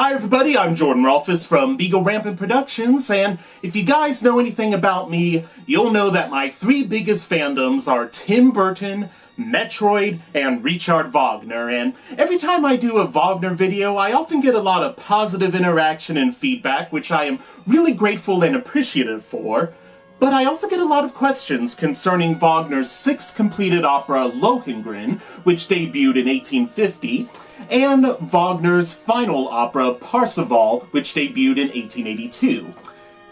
Hi everybody, I'm Jordan Rolfus from Beagle Rampant Productions, and if you guys know anything about me, you'll know that my three biggest fandoms are Tim Burton, Metroid, and Richard Wagner, and every time I do a Wagner video, I often get a lot of positive interaction and feedback, which I am really grateful and appreciative for. But I also get a lot of questions concerning Wagner's sixth completed opera, Lohengrin, which debuted in 1850, and Wagner's final opera, Parsifal, which debuted in 1882.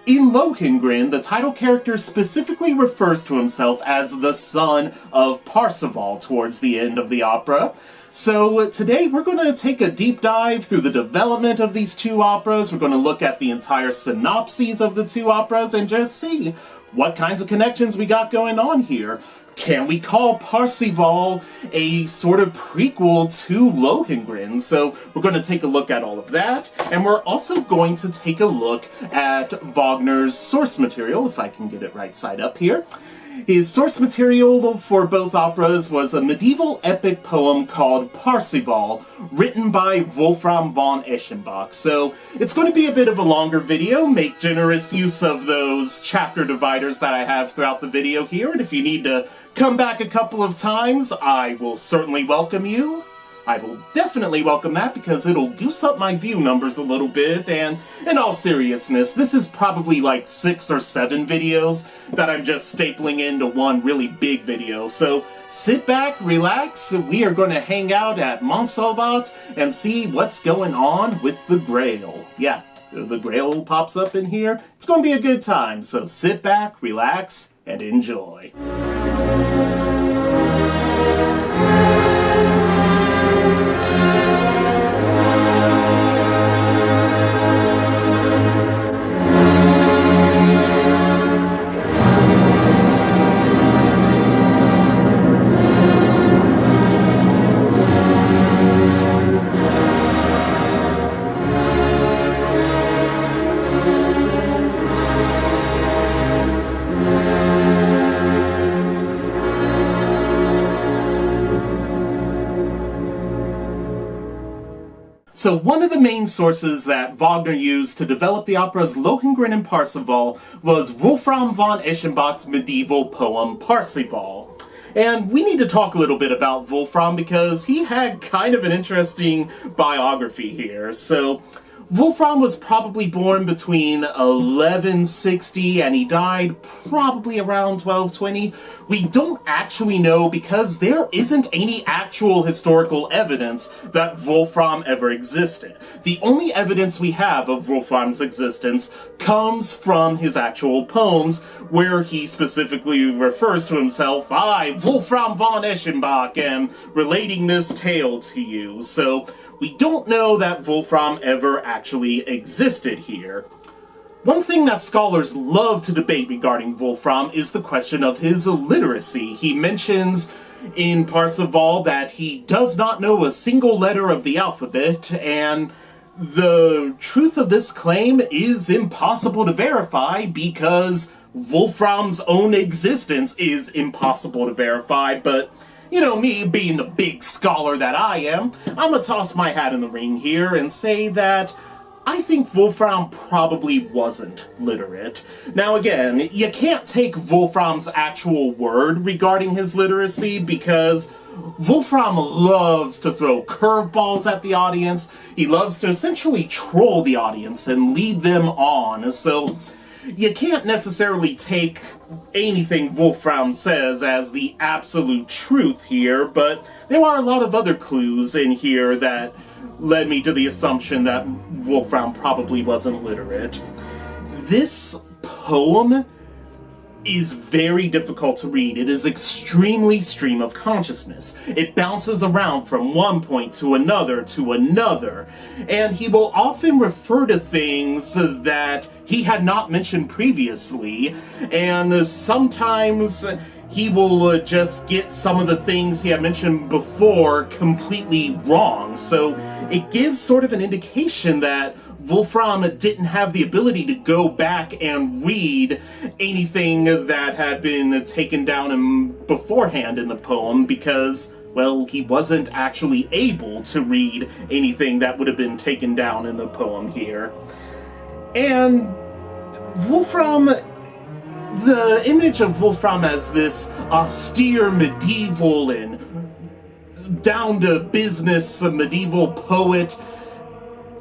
In Lohengrin, the title character specifically refers to himself as the son of Parsifal towards the end of the opera. So today we're going to take a deep dive through the development of these two operas. We're going to look at the entire synopses of the two operas and just see what kinds of connections we got going on here. Can we call Parsifal a sort of prequel to Lohengrin? So we're going to take a look at all of that, and we're also going to take a look at Wagner's source material, if I can get it right side up here. His source material for both operas was a medieval epic poem called Parsifal, written by Wolfram von Eschenbach. So it's going to be a bit of a longer video. Make generous use of those chapter dividers that I have throughout the video here, and if you need to come back a couple of times, I will certainly welcome you. I will definitely welcome that because it'll goose up my view numbers a little bit, and in all seriousness, this is probably like 6 or 7 videos that I'm just stapling into one really big video. So sit back, relax, we are going to hang out at Montsalvat and see what's going on with the Grail. Yeah, the Grail pops up in here. It's going to be a good time, so sit back, relax, and enjoy. So one of the main sources that Wagner used to develop the operas Lohengrin and Parsifal was Wolfram von Eschenbach's medieval poem Parsifal. And we need to talk a little bit about Wolfram because he had kind of an interesting biography here. So Wolfram was probably born between 1160 and he died probably around 1220. We don't actually know because there isn't any actual historical evidence that Wolfram ever existed. The only evidence we have of Wolfram's existence comes from his actual poems, where he specifically refers to himself, I, Wolfram von Eschenbach, am relating this tale to you. So we don't know that Wolfram ever actually existed here. One thing that scholars love to debate regarding Wolfram is the question of his illiteracy. He mentions in Parsifal that he does not know a single letter of the alphabet, and the truth of this claim is impossible to verify because Wolfram's own existence is impossible to verify, but you know, me being the big scholar that I am, I'm gonna toss my hat in the ring here and say that I think Wolfram probably wasn't literate. Now again, you can't take Wolfram's actual word regarding his literacy because Wolfram loves to throw curveballs at the audience. He loves to essentially troll the audience and lead them on. So you can't necessarily take anything Wolfram says as the absolute truth here, but there are a lot of other clues in here that led me to the assumption that Wolfram probably wasn't literate. This poem is very difficult to read. It is extremely stream of consciousness. It bounces around from one point to another, and he will often refer to things that he had not mentioned previously, and sometimes he will just get some of the things he had mentioned before completely wrong. So it gives sort of an indication that Wolfram didn't have the ability to go back and read anything that had been taken down beforehand in the poem because well, he wasn't actually able to read anything that would have been taken down in the poem here. And Wolfram, the image of Wolfram as this austere medieval and down-to-business medieval poet,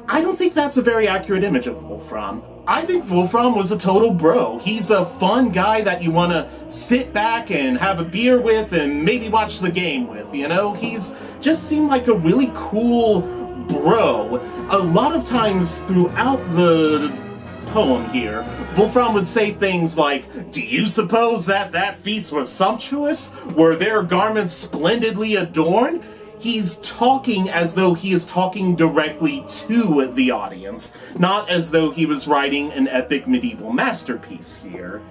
I don't think that's a very accurate image of Wolfram. I think Wolfram was a total bro. He's a fun guy that you want to sit back and have a beer with and maybe watch the game with, you know? He's just seemed like a really cool bro. A lot of times throughout the poem here, Wolfram would say things like, "Do you suppose that feast was sumptuous? Were their garments splendidly adorned?" He's talking as though he is talking directly to the audience, not as though he was writing an epic medieval masterpiece here.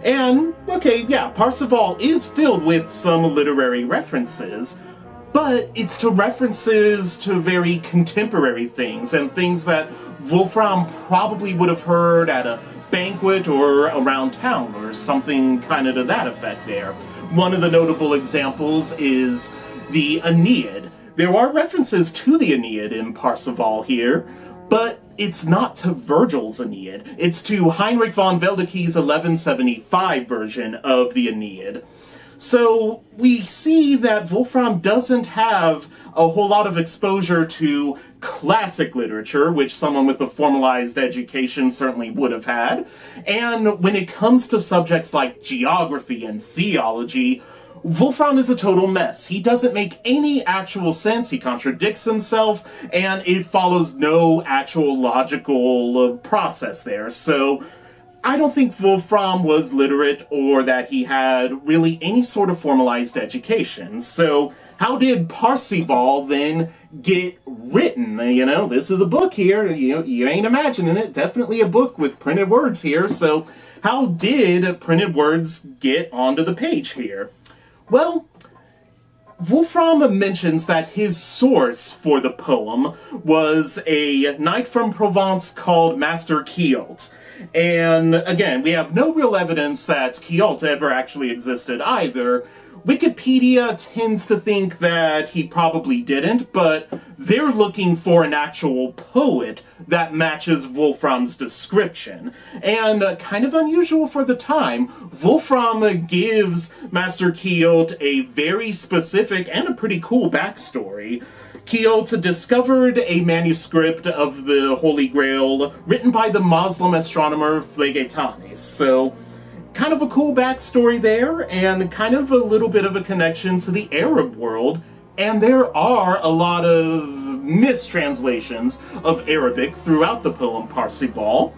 And, okay, yeah, Parsifal is filled with some literary references, but it's to references to very contemporary things, and things that Wolfram probably would have heard at a banquet or around town, or something kind of to that effect there. One of the notable examples is the Aeneid. There are references to the Aeneid in Parsifal here, but it's not to Virgil's Aeneid. It's to Heinrich von Weldeke's 1175 version of the Aeneid. So we see that Wolfram doesn't have a whole lot of exposure to classic literature, which someone with a formalized education certainly would have had. And when it comes to subjects like geography and theology, Wolfram is a total mess. He doesn't make any actual sense, he contradicts himself, and it follows no actual logical process there. So I don't think Wolfram was literate or that he had really any sort of formalized education. So how did Parsifal then get written? You know, this is a book here, you ain't imagining it, definitely a book with printed words here. So how did printed words get onto the page here? Well, Wolfram mentions that his source for the poem was a knight from Provence called Master Quixote. And again, we have no real evidence that Quixote ever actually existed either. Wikipedia tends to think that he probably didn't, but they're looking for an actual poet that matches Wolfram's description. And kind of unusual for the time, Wolfram gives Master Quixote a very specific and a pretty cool backstory. Quixote discovered a manuscript of the Holy Grail written by the Muslim astronomer Phlegetanes. So kind of a cool backstory there, and kind of a little bit of a connection to the Arab world, and there are a lot of mistranslations of Arabic throughout the poem Parsifal,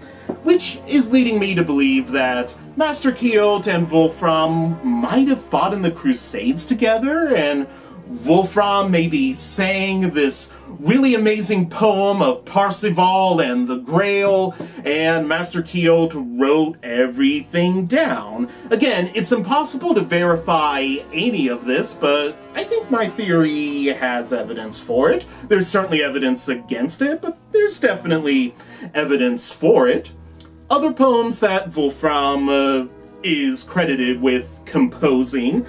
which is leading me to believe that Master Quixote and Wolfram might have fought in the Crusades together, and Wolfram maybe sang this really amazing poem of Parsifal and the Grail, and Master Quixote wrote everything down. Again, it's impossible to verify any of this, but I think my theory has evidence for it. There's certainly evidence against it, but there's definitely evidence for it. Other poems that Wolfram is credited with composing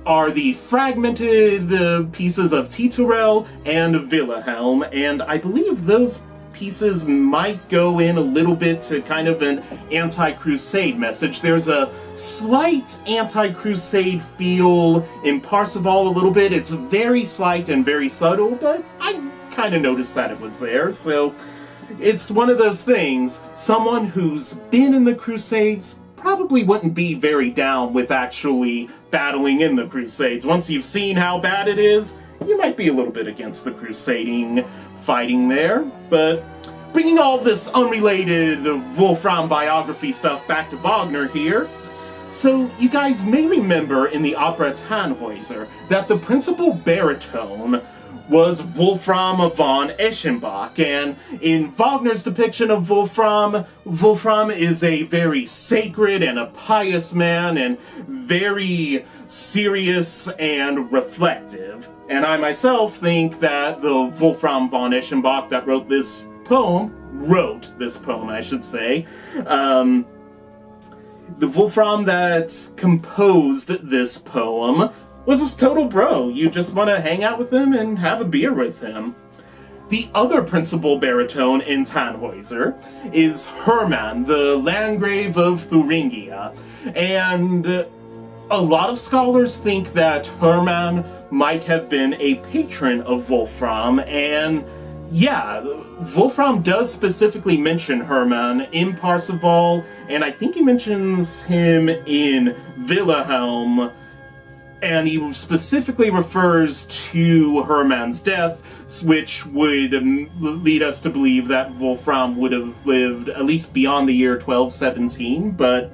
are the fragmented pieces of Titurel and Wilhelm, and I believe those pieces might go in a little bit to kind of an anti-crusade message. There's a slight anti-crusade feel in Parsifal a little bit. It's very slight and very subtle, but I kind of noticed that it was there, so it's one of those things. Someone who's been in the Crusades probably wouldn't be very down with actually battling in the Crusades. Once you've seen how bad it is, you might be a little bit against the crusading fighting there. But bringing all this unrelated Wolfram biography stuff back to Wagner here, so you guys may remember in the opera Tannhäuser that the principal baritone was Wolfram von Eschenbach, and in Wagner's depiction of Wolfram, Wolfram is a very sacred and a pious man, and very serious and reflective. And I myself think that the Wolfram von Eschenbach that wrote this poem, the Wolfram that composed this poem was his total bro. You just want to hang out with him and have a beer with him. The other principal baritone in Tannhäuser is Hermann, the Landgrave of Thuringia. And a lot of scholars think that Hermann might have been a patron of Wolfram, and yeah, Wolfram does specifically mention Hermann in Parsifal, and I think he mentions him in Wilhelm, and he specifically refers to Hermann's death, which would lead us to believe that Wolfram would have lived at least beyond the year 1217, but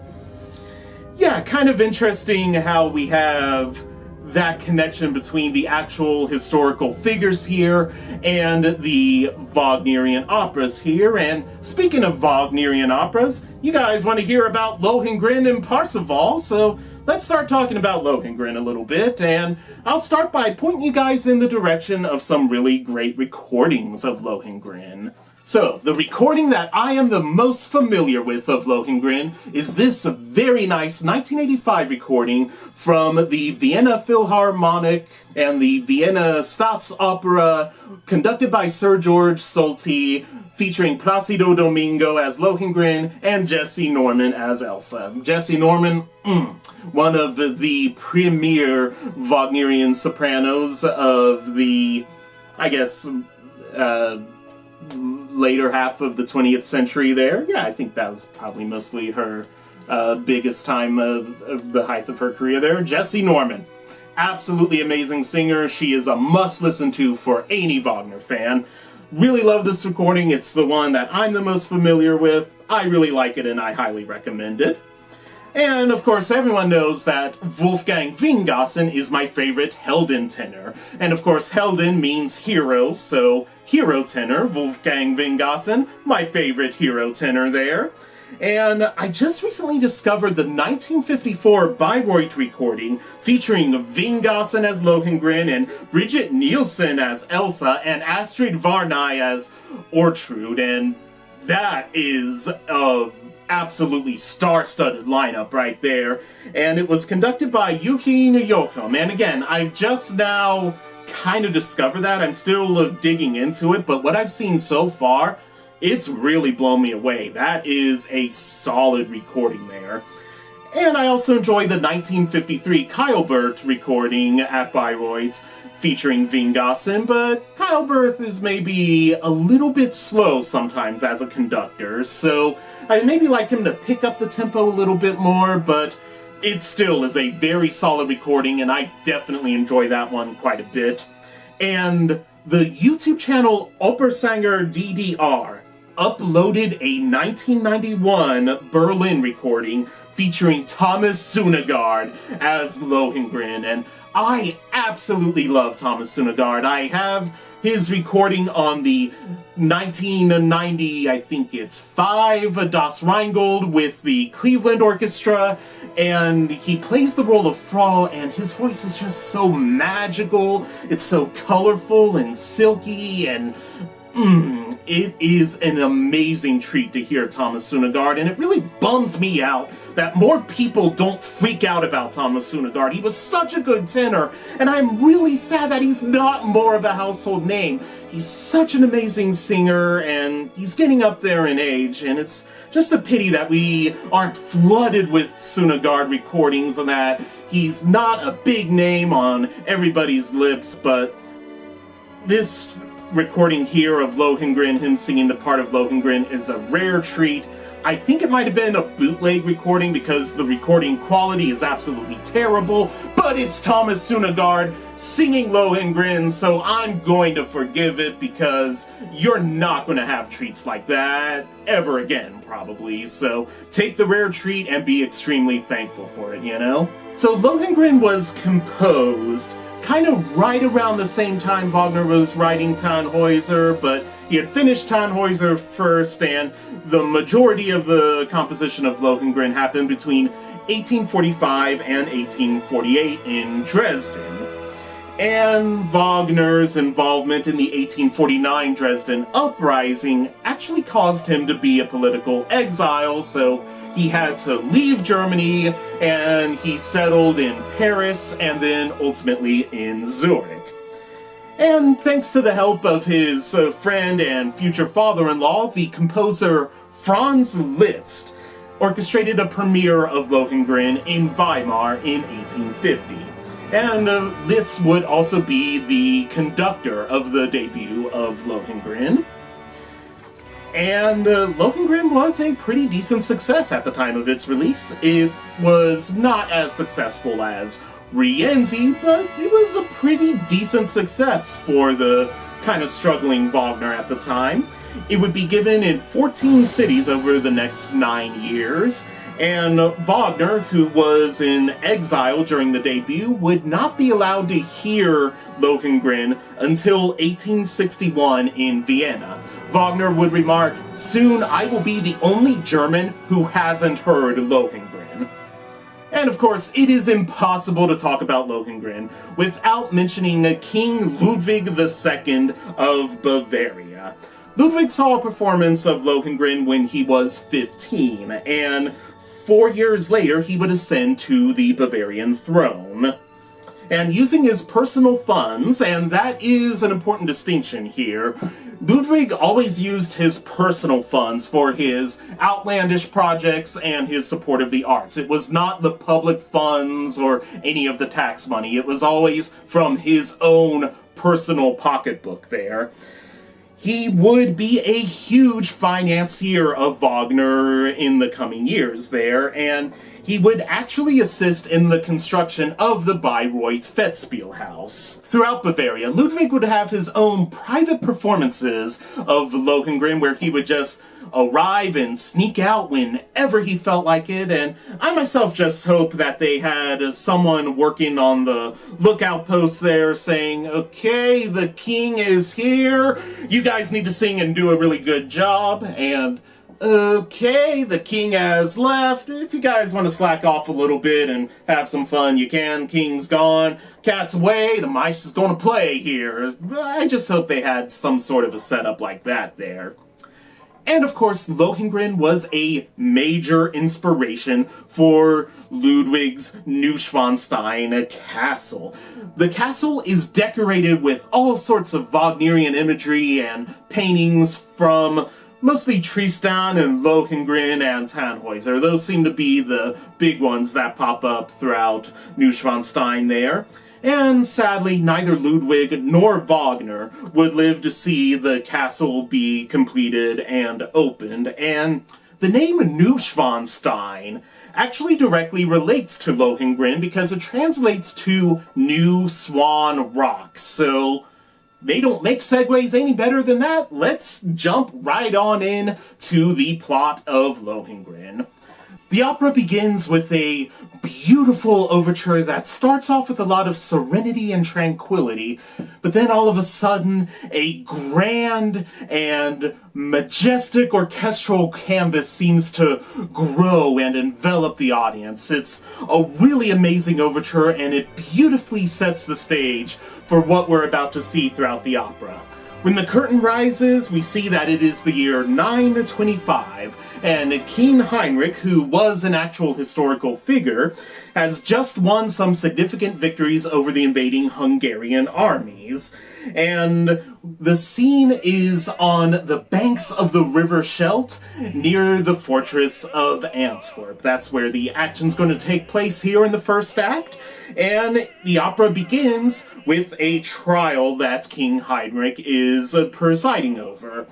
yeah, kind of interesting how we have that connection between the actual historical figures here and the Wagnerian operas here. And speaking of Wagnerian operas, you guys want to hear about Lohengrin and Parsifal, so let's start talking about Lohengrin a little bit, and I'll start by pointing you guys in the direction of some really great recordings of Lohengrin. So, the recording that I am the most familiar with of Lohengrin is this very nice 1985 recording from the Vienna Philharmonic and the Vienna Staatsopera, conducted by Sir George Solti, featuring Placido Domingo as Lohengrin and Jessie Norman as Elsa. Jessie Norman, one of the premier Wagnerian sopranos of the, I guess, later half of the 20th century there. Yeah, I think that was probably mostly her biggest time of the height of her career there. Jessie Norman. Absolutely amazing singer. She is a must listen to for any Wagner fan. Really love this recording. It's the one that I'm the most familiar with. I really like it and I highly recommend it. And, of course, everyone knows that Wolfgang Wingassen is my favorite Helden tenor. And, of course, Helden means hero, so hero tenor, Wolfgang Wingassen, my favorite hero tenor there. And I just recently discovered the 1954 Bayreuth recording featuring Wingassen as Lohengrin and Brigitte Nielsen as Elsa and Astrid Varnay as Ortrud, and that is a absolutely star-studded lineup right there, and it was conducted by Yuki Noyokom. And again, I've just now kind of discovered that. I'm still digging into it, but what I've seen so far, it's really blown me away. That is a solid recording there. And I also enjoyed the 1953 Keilbert recording at Bayreuth featuring Wingassen, but Keilbert is maybe a little bit slow sometimes as a conductor, so I'd maybe like him to pick up the tempo a little bit more, but it still is a very solid recording, and I definitely enjoy that one quite a bit. And the YouTube channel Opersanger DDR uploaded a 1991 Berlin recording featuring Thomas Sunegard as Lohengrin, and I absolutely love Thomas Sunegard. I have his recording on the 1990, I think it's 5, Das Rheingold with the Cleveland Orchestra, and he plays the role of Frau, and his voice is just so magical, it's so colorful and silky, and it is an amazing treat to hear Thomas Sunegard, and it really bums me out that more people don't freak out about Thomas Sunegard. He was such a good tenor, and I'm really sad that he's not more of a household name. He's such an amazing singer, and he's getting up there in age, and it's just a pity that we aren't flooded with Sunegard recordings and that he's not a big name on everybody's lips, but this recording here of Lohengrin, him singing the part of Lohengrin, is a rare treat. I think it might have been a bootleg recording because the recording quality is absolutely terrible, but it's Thomas Sunegard singing Lohengrin, so I'm going to forgive it because you're not going to have treats like that ever again, probably. So take the rare treat and be extremely thankful for it, you know? So Lohengrin was composed kind of right around the same time Wagner was writing Tannhäuser, but he had finished Tannhäuser first, and the majority of the composition of Lohengrin happened between 1845 and 1848 in Dresden. And Wagner's involvement in the 1849 Dresden Uprising actually caused him to be a political exile, so he had to leave Germany, and he settled in Paris, and then ultimately in Zurich. And thanks to the help of his friend and future father-in-law, the composer Franz Liszt orchestrated a premiere of Lohengrin in Weimar in 1850. And Liszt would also be the conductor of the debut of Lohengrin. And Lohengrin was a pretty decent success at the time of its release. It was not as successful as Rienzi, but it was a pretty decent success for the kind of struggling Wagner at the time. It would be given in 14 cities over the next 9 years, and Wagner, who was in exile during the debut, would not be allowed to hear Lohengrin until 1861 in Vienna. Wagner would remark, "Soon I will be the only German who hasn't heard Lohengrin." And of course, it is impossible to talk about Lohengrin without mentioning King Ludwig II of Bavaria. Ludwig saw a performance of Lohengrin when he was 15, and 4 years later he would ascend to the Bavarian throne. And using his personal funds, and that is an important distinction here, Ludwig always used his personal funds for his outlandish projects and his support of the arts. It was not the public funds or any of the tax money. It was always from his own personal pocketbook there. He would be a huge financier of Wagner in the coming years there, and he would actually assist in the construction of the Bayreuth Festspielhaus. Throughout Bavaria, Ludwig would have his own private performances of Lohengrin where he would just arrive and sneak out whenever he felt like it, and I myself just hope that they had someone working on the lookout post there saying, "Okay, the king is here, you guys need to sing and do a really good job," and "Okay, the king has left, if you guys want to slack off a little bit and have some fun, you can, king's gone, cat's away, the mice is going to play here." I just hope they had some sort of a setup like that there. And of course, Lohengrin was a major inspiration for Ludwig's Neuschwanstein castle. The castle is decorated with all sorts of Wagnerian imagery and paintings from mostly Tristan and Lohengrin and Tannhäuser. Those seem to be the big ones that pop up throughout Neuschwanstein there. And sadly, neither Ludwig nor Wagner would live to see the castle be completed and opened, and the name Neuschwanstein actually directly relates to Lohengrin because it translates to New Swan Rock, so they don't make segues any better than that. Let's jump right on in to the plot of Lohengrin. The opera begins with a beautiful overture that starts off with a lot of serenity and tranquility, but then all of a sudden a grand and majestic orchestral canvas seems to grow and envelop the audience. It's a really amazing overture, and it beautifully sets the stage for what we're about to see throughout the opera. When the curtain rises, we see that it is the year 925, and King Heinrich, who was an actual historical figure, has just won some significant victories over the invading Hungarian armies. And the scene is on the banks of the River Scheldt, near the fortress of Antwerp. That's where the action's going to take place here in the first act. And the opera begins with a trial that King Heinrich is presiding over.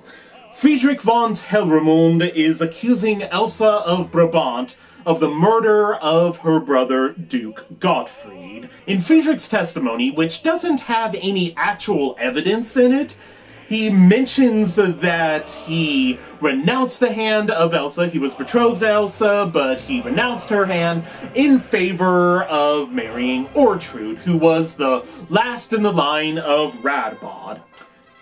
Friedrich von Telramund is accusing Elsa of Brabant of the murder of her brother, Duke Gottfried. In Friedrich's testimony, which doesn't have any actual evidence in it, he mentions that he renounced the hand of Elsa. He was betrothed to Elsa, but he renounced her hand in favor of marrying Ortrud, who was the last in the line of Radbod.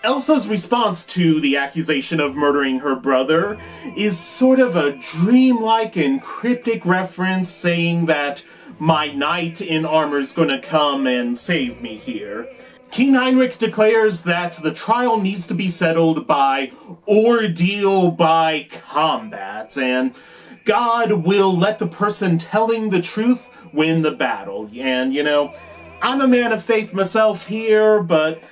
Elsa's response to the accusation of murdering her brother is sort of a dreamlike and cryptic reference saying that my knight in armor's gonna come and save me here. King Heinrich declares that the trial needs to be settled by ordeal by combat, and God will let the person telling the truth win the battle. And, you know, I'm a man of faith myself here, but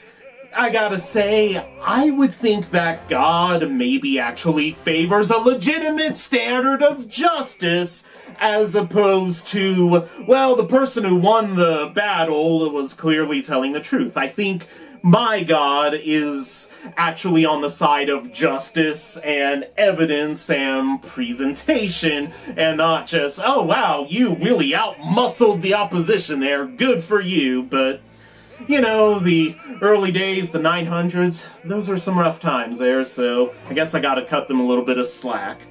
I gotta say, I would think that God maybe actually favors a legitimate standard of justice as opposed to, well, the person who won the battle was clearly telling the truth. I think my God is actually on the side of justice and evidence and presentation, and not just, oh wow, you really outmuscled the opposition there, good for you. But, you know, the early days, the 900s, those are some rough times there, so I guess I gotta cut them a little bit of slack.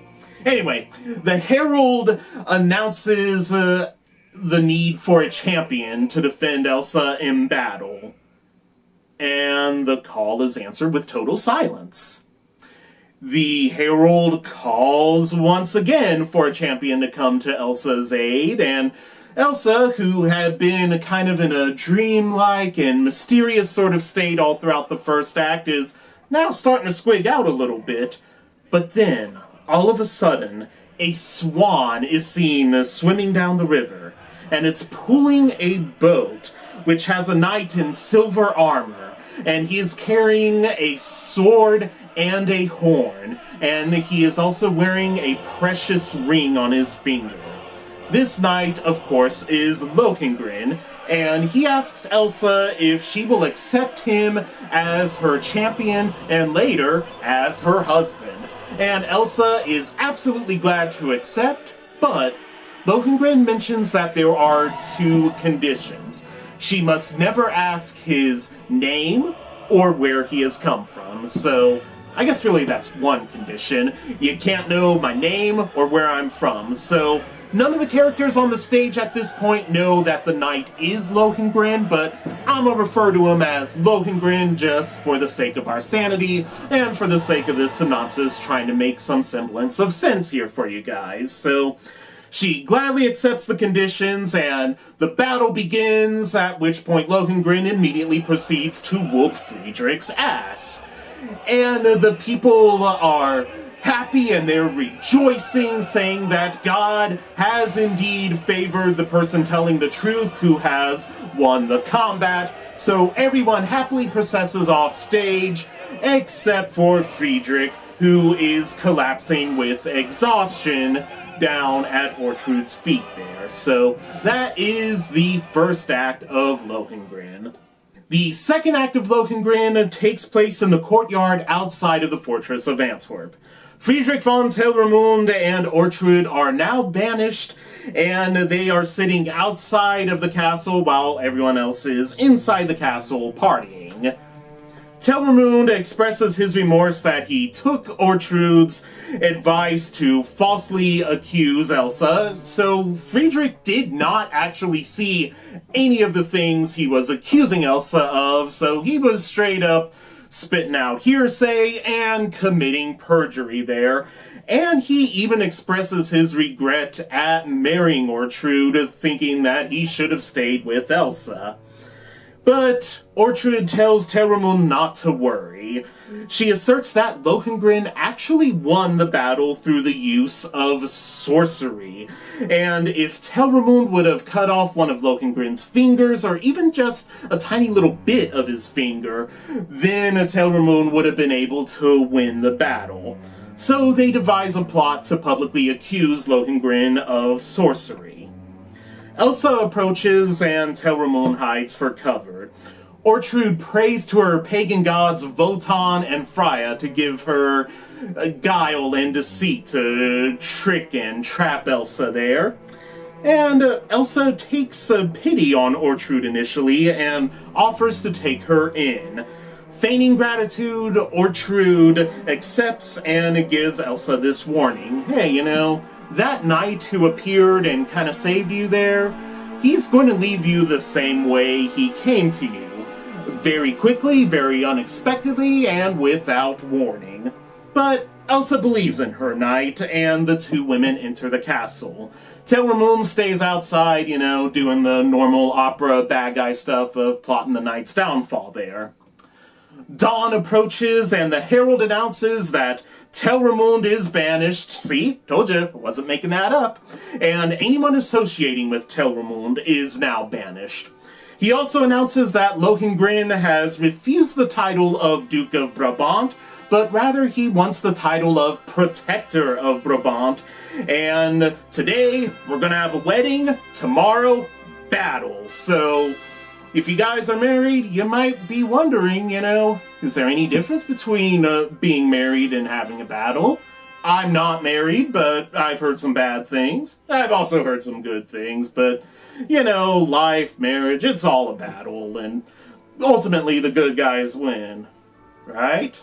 Anyway, the herald announces the need for a champion to defend Elsa in battle. And the call is answered with total silence. The herald calls once again for a champion to come to Elsa's aid, and Elsa, who had been kind of in a dreamlike and mysterious sort of state all throughout the first act, is now starting to squig out a little bit. But then, all of a sudden, a swan is seen swimming down the river, and it's pulling a boat which has a knight in silver armor, and he is carrying a sword and a horn, and he is also wearing a precious ring on his finger. This knight, of course, is Lohengrin, and he asks Elsa if she will accept him as her champion and later as her husband. And Elsa is absolutely glad to accept, but Lohengrin mentions that there are two conditions. She must never ask his name or where he has come from, so I guess really that's one condition. You can't know my name or where I'm from, so none of the characters on the stage at this point know that the knight is Lohengrin, but I'm gonna refer to him as Lohengrin just for the sake of our sanity and for the sake of this synopsis trying to make some semblance of sense here for you guys. So she gladly accepts the conditions, and the battle begins, at which point Lohengrin immediately proceeds to whoop Friedrich's ass. And the people are happy and they're rejoicing, saying that God has indeed favored the person telling the truth who has won the combat. So everyone happily processes off stage, except for Friedrich, who is collapsing with exhaustion down at Ortrud's feet there. So that is the first act of Lohengrin. The second act of Lohengrin takes place in the courtyard outside of the fortress of Antwerp. Friedrich von Telramund and Ortrud are now banished, and they are sitting outside of the castle while everyone else is inside the castle partying. Telramund expresses his remorse that he took Ortrud's advice to falsely accuse Elsa, so Friedrich did not actually see any of the things he was accusing Elsa of, so he was straight up spitting out hearsay and committing perjury there. And he even expresses his regret at marrying Ortrud, thinking that he should have stayed with Elsa. But Ortrud tells Telramund not to worry. She asserts that Lohengrin actually won the battle through the use of sorcery. And if Telramund would have cut off one of Lohengrin's fingers, or even just a tiny little bit of his finger, then Telramund would have been able to win the battle. So they devise a plot to publicly accuse Lohengrin of sorcery. Elsa approaches and Telramund hides for cover. Ortrud prays to her pagan gods Wotan and Freya to give her guile and deceit to trick and trap Elsa there. And Elsa takes pity on Ortrud initially and offers to take her in. Feigning gratitude, Ortrud accepts and gives Elsa this warning. Hey, you know, that knight who appeared and kind of saved you there, he's going to leave you the same way he came to you. Very quickly, very unexpectedly, and without warning. But Elsa believes in her knight, and the two women enter the castle. Telramund stays outside, doing the normal opera bad guy stuff of plotting the knight's downfall there. Dawn approaches, and the herald announces that Telramund is banished. See? Told you, I wasn't making that up. And anyone associating with Telramund is now banished. He also announces that Lohengrin has refused the title of Duke of Brabant, but rather he wants the title of Protector of Brabant. And today, we're gonna have a wedding, tomorrow, battle. So, if you guys are married, you might be wondering, is there any difference between being married and having a battle? I'm not married, but I've heard some bad things. I've also heard some good things, but, life, marriage, it's all a battle, and ultimately the good guys win. Right?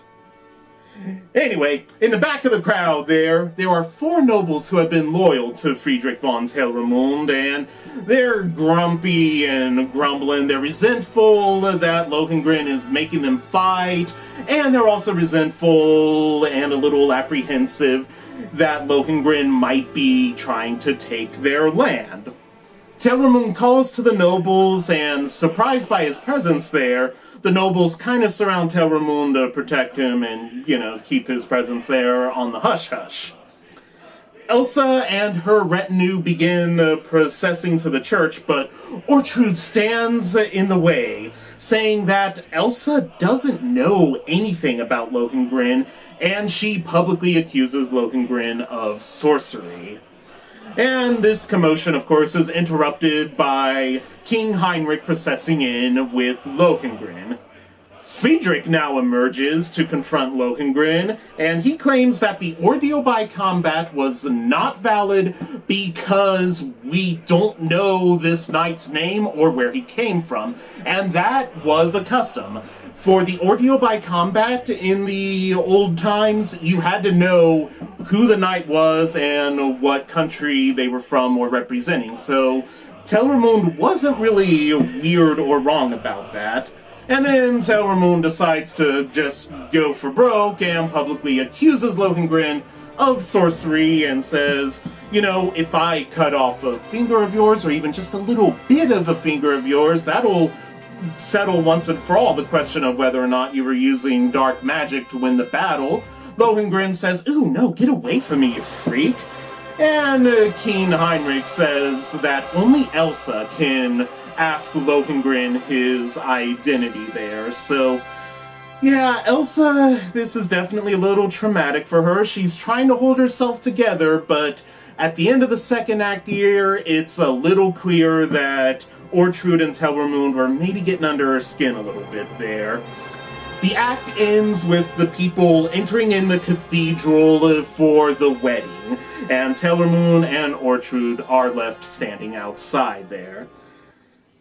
Anyway, in the back of the crowd there are 4 nobles who have been loyal to Friedrich von Telramund, and they're grumpy and grumbling. They're resentful that Lohengrin is making them fight, and they're also resentful and a little apprehensive that Lohengrin might be trying to take their land. Telramund calls to the nobles, and surprised by his presence there, the nobles kind of surround Telramund to protect him and, keep his presence there on the hush-hush. Elsa and her retinue begin processing to the church, but Ortrud stands in the way, saying that Elsa doesn't know anything about Lohengrin, and she publicly accuses Lohengrin of sorcery. And this commotion, of course, is interrupted by King Heinrich processing in with Lohengrin. Friedrich now emerges to confront Lohengrin, and he claims that the ordeal by combat was not valid because we don't know this knight's name or where he came from, and that was a custom. For the ordeal by combat in the old times, you had to know who the knight was and what country they were from or representing, so Telramund wasn't really weird or wrong about that. And then Telramund decides to just go for broke and publicly accuses Lohengrin of sorcery and says, if I cut off a finger of yours, or even just a little bit of a finger of yours, that'll settle once and for all the question of whether or not you were using dark magic to win the battle. Lohengrin says, "Ooh, no, get away from me, you freak." And King Heinrich says that only Elsa can ask Lohengrin his identity there. So, yeah, Elsa, this is definitely a little traumatic for her. She's trying to hold herself together, but at the end of the second act here, it's a little clear that Ortrud and Telramund were maybe getting under her skin a little bit there. The act ends with the people entering in the cathedral for the wedding, and Telramund and Ortrud are left standing outside there.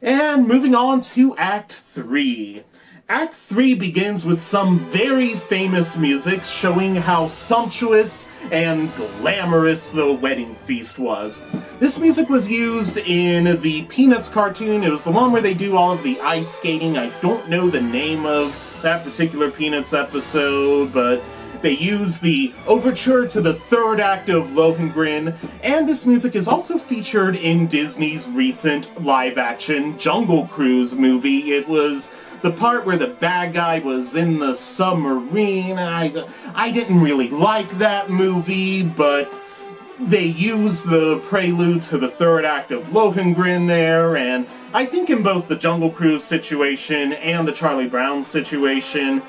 And moving on to Act 3. Act 3 begins with some very famous music showing how sumptuous and glamorous the wedding feast was. This music was used in the Peanuts cartoon. It was the one where they do all of the ice skating. I don't know the name of that particular Peanuts episode, but they use the overture to the third act of Lohengrin, and this music is also featured in Disney's recent live-action Jungle Cruise movie. It was the part where the bad guy was in the submarine. I didn't really like that movie, but they used the prelude to the third act of Lohengrin there, and I think in both the Jungle Cruise situation and the Charlie Brown situation,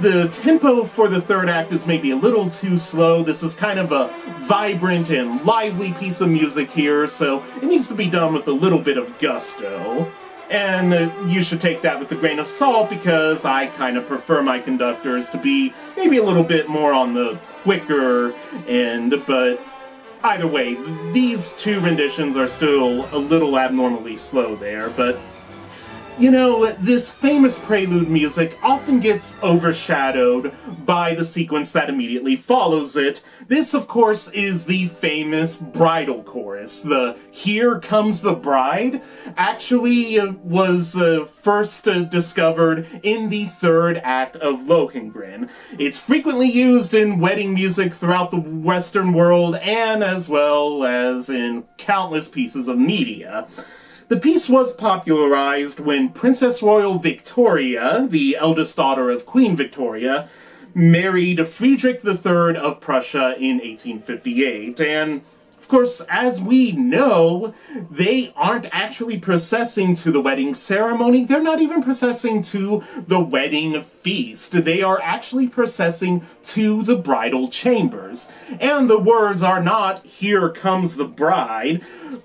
the tempo for the third act is maybe a little too slow. This is kind of a vibrant and lively piece of music here, so it needs to be done with a little bit of gusto. And you should take that with a grain of salt, because I kind of prefer my conductors to be maybe a little bit more on the quicker end, but either way, these two renditions are still a little abnormally slow there, but You know, this famous prelude music often gets overshadowed by the sequence that immediately follows it. This, of course, is the famous bridal chorus. The "Here Comes the Bride" actually was first discovered in the third act of Lohengrin. It's frequently used in wedding music throughout the Western world, and as well as in countless pieces of media. The piece was popularized when Princess Royal Victoria, the eldest daughter of Queen Victoria, married Friedrich III of Prussia in 1858, and of course, as we know, they aren't actually processing to the wedding ceremony. They're not even processing to the wedding feast. They are actually processing to the bridal chambers. And the words are not, "Here comes the bride,"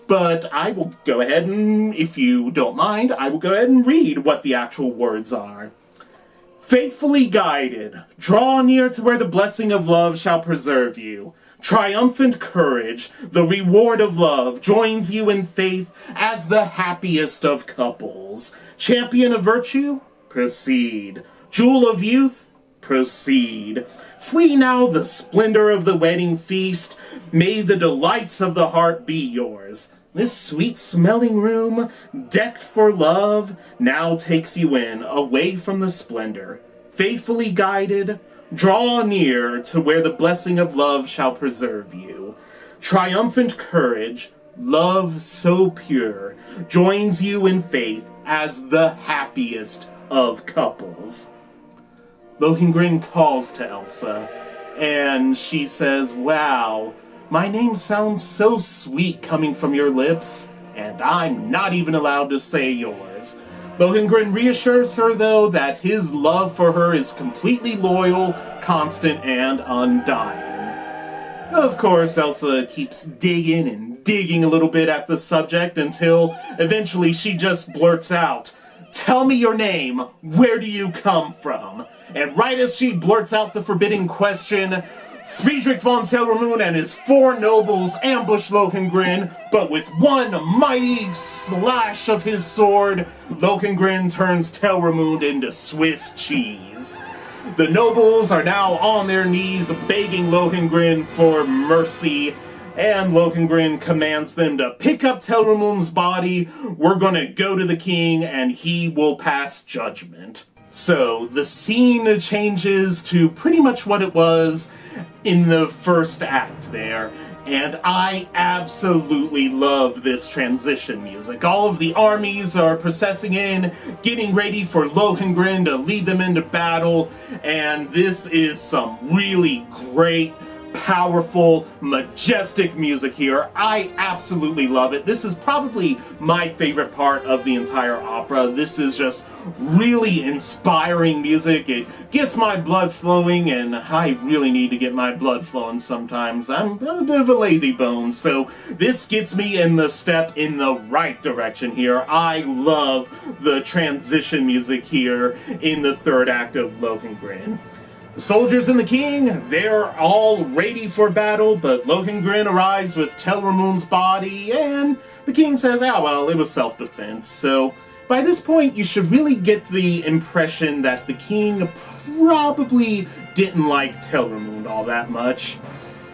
but I will go ahead and, if you don't mind, I will go ahead and read what the actual words are. "Faithfully guided, draw near to where the blessing of love shall preserve you. Triumphant courage, the reward of love, joins you in faith as the happiest of couples. Champion of virtue, proceed. Jewel of youth, proceed. Flee now the splendor of the wedding feast. May the delights of the heart be yours. This sweet-smelling room, decked for love, now takes you in, away from the splendor. Faithfully guided, draw near to where the blessing of love shall preserve you. Triumphant courage, love so pure, joins you in faith as the happiest of couples." Lohengrin calls to Elsa, and she says, "Wow, my name sounds so sweet coming from your lips, and I'm not even allowed to say yours." Lohengrin reassures her, though, that his love for her is completely loyal, constant, and undying. Of course, Elsa keeps digging and digging a little bit at the subject until eventually she just blurts out, "Tell me your name, where do you come from?" And right as she blurts out the forbidden question, Friedrich von Telramund and his 4 nobles ambush Lohengrin, but with one mighty slash of his sword, Lohengrin turns Telramund into Swiss cheese. The nobles are now on their knees begging Lohengrin for mercy, and Lohengrin commands them to pick up Telramund's body. "We're gonna go to the king and he will pass judgment." So, the scene changes to pretty much what it was in the first act there, and I absolutely love this transition music. All of the armies are processing in, getting ready for Lohengrin to lead them into battle, and this is some really great, powerful, majestic music here. I absolutely love it. This is probably my favorite part of the entire opera. This is just really inspiring music. It gets my blood flowing, and I really need to get my blood flowing sometimes. I'm a bit of a lazy bone, so this gets me in the step in the right direction here. I love the transition music here in the third act of Lohengrin. The soldiers and the king, they're all ready for battle, but Lohengrin arrives with Telramund's body, and the king says, "Ah, well, it was self-defense." So, by this point, you should really get the impression that the king probably didn't like Telramund all that much.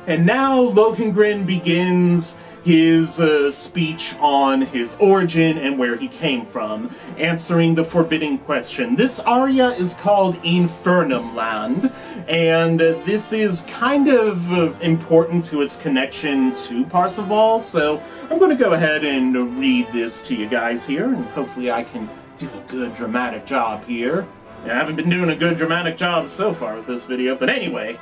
And now Lohengrin begins his speech on his origin and where he came from, answering the forbidden question. This aria is called Infernum Land, and this is kind of important to its connection to Parsifal, so I'm going to go ahead and read this to you guys here, and hopefully I can do a good dramatic job here. I haven't been doing a good dramatic job so far with this video, but anyway.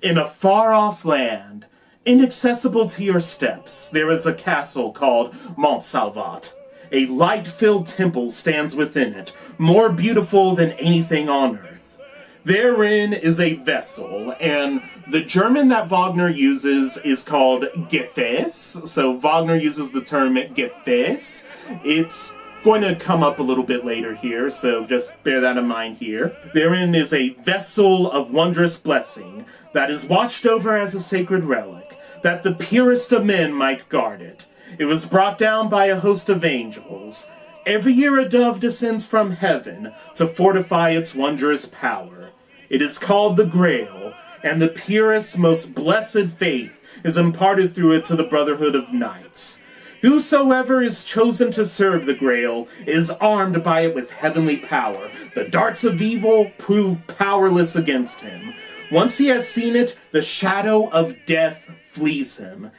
"In a far-off land, inaccessible to your steps, there is a castle called Montsalvat. A light-filled temple stands within it, more beautiful than anything on earth. Therein is a vessel, and the German that Wagner uses is called Gefäß, so Wagner uses the term Gefäß. It's going to come up a little bit later here, so just bear that in mind here. Therein is a vessel of wondrous blessing that is watched over as a sacred relic, that the purest of men might guard it. It was brought down by a host of angels. Every year a dove descends from heaven to fortify its wondrous power. It is called the Grail, and the purest, most blessed faith is imparted through it to the Brotherhood of Knights. Whosoever is chosen to serve the Grail is armed by it with heavenly power. The darts of evil prove powerless against him. Once he has seen it, the shadow of death flees him.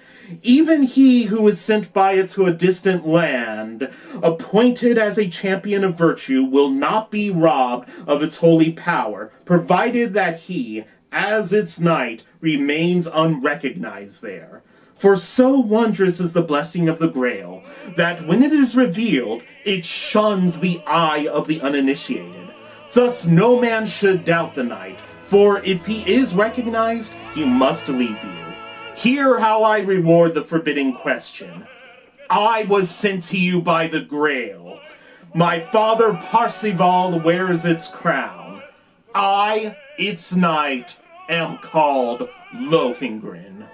Even he who is sent by it to a distant land, appointed as a champion of virtue, will not be robbed of its holy power, provided that he, as its knight, remains unrecognized there. For so wondrous is the blessing of the Grail, that when it is revealed, it shuns the eye of the uninitiated. Thus no man should doubt the knight, for if he is recognized, he must leave you. Hear how I reward the forbidden question. I was sent to you by the Grail. My father Parsifal wears its crown. I, its knight, am called Lohengrin.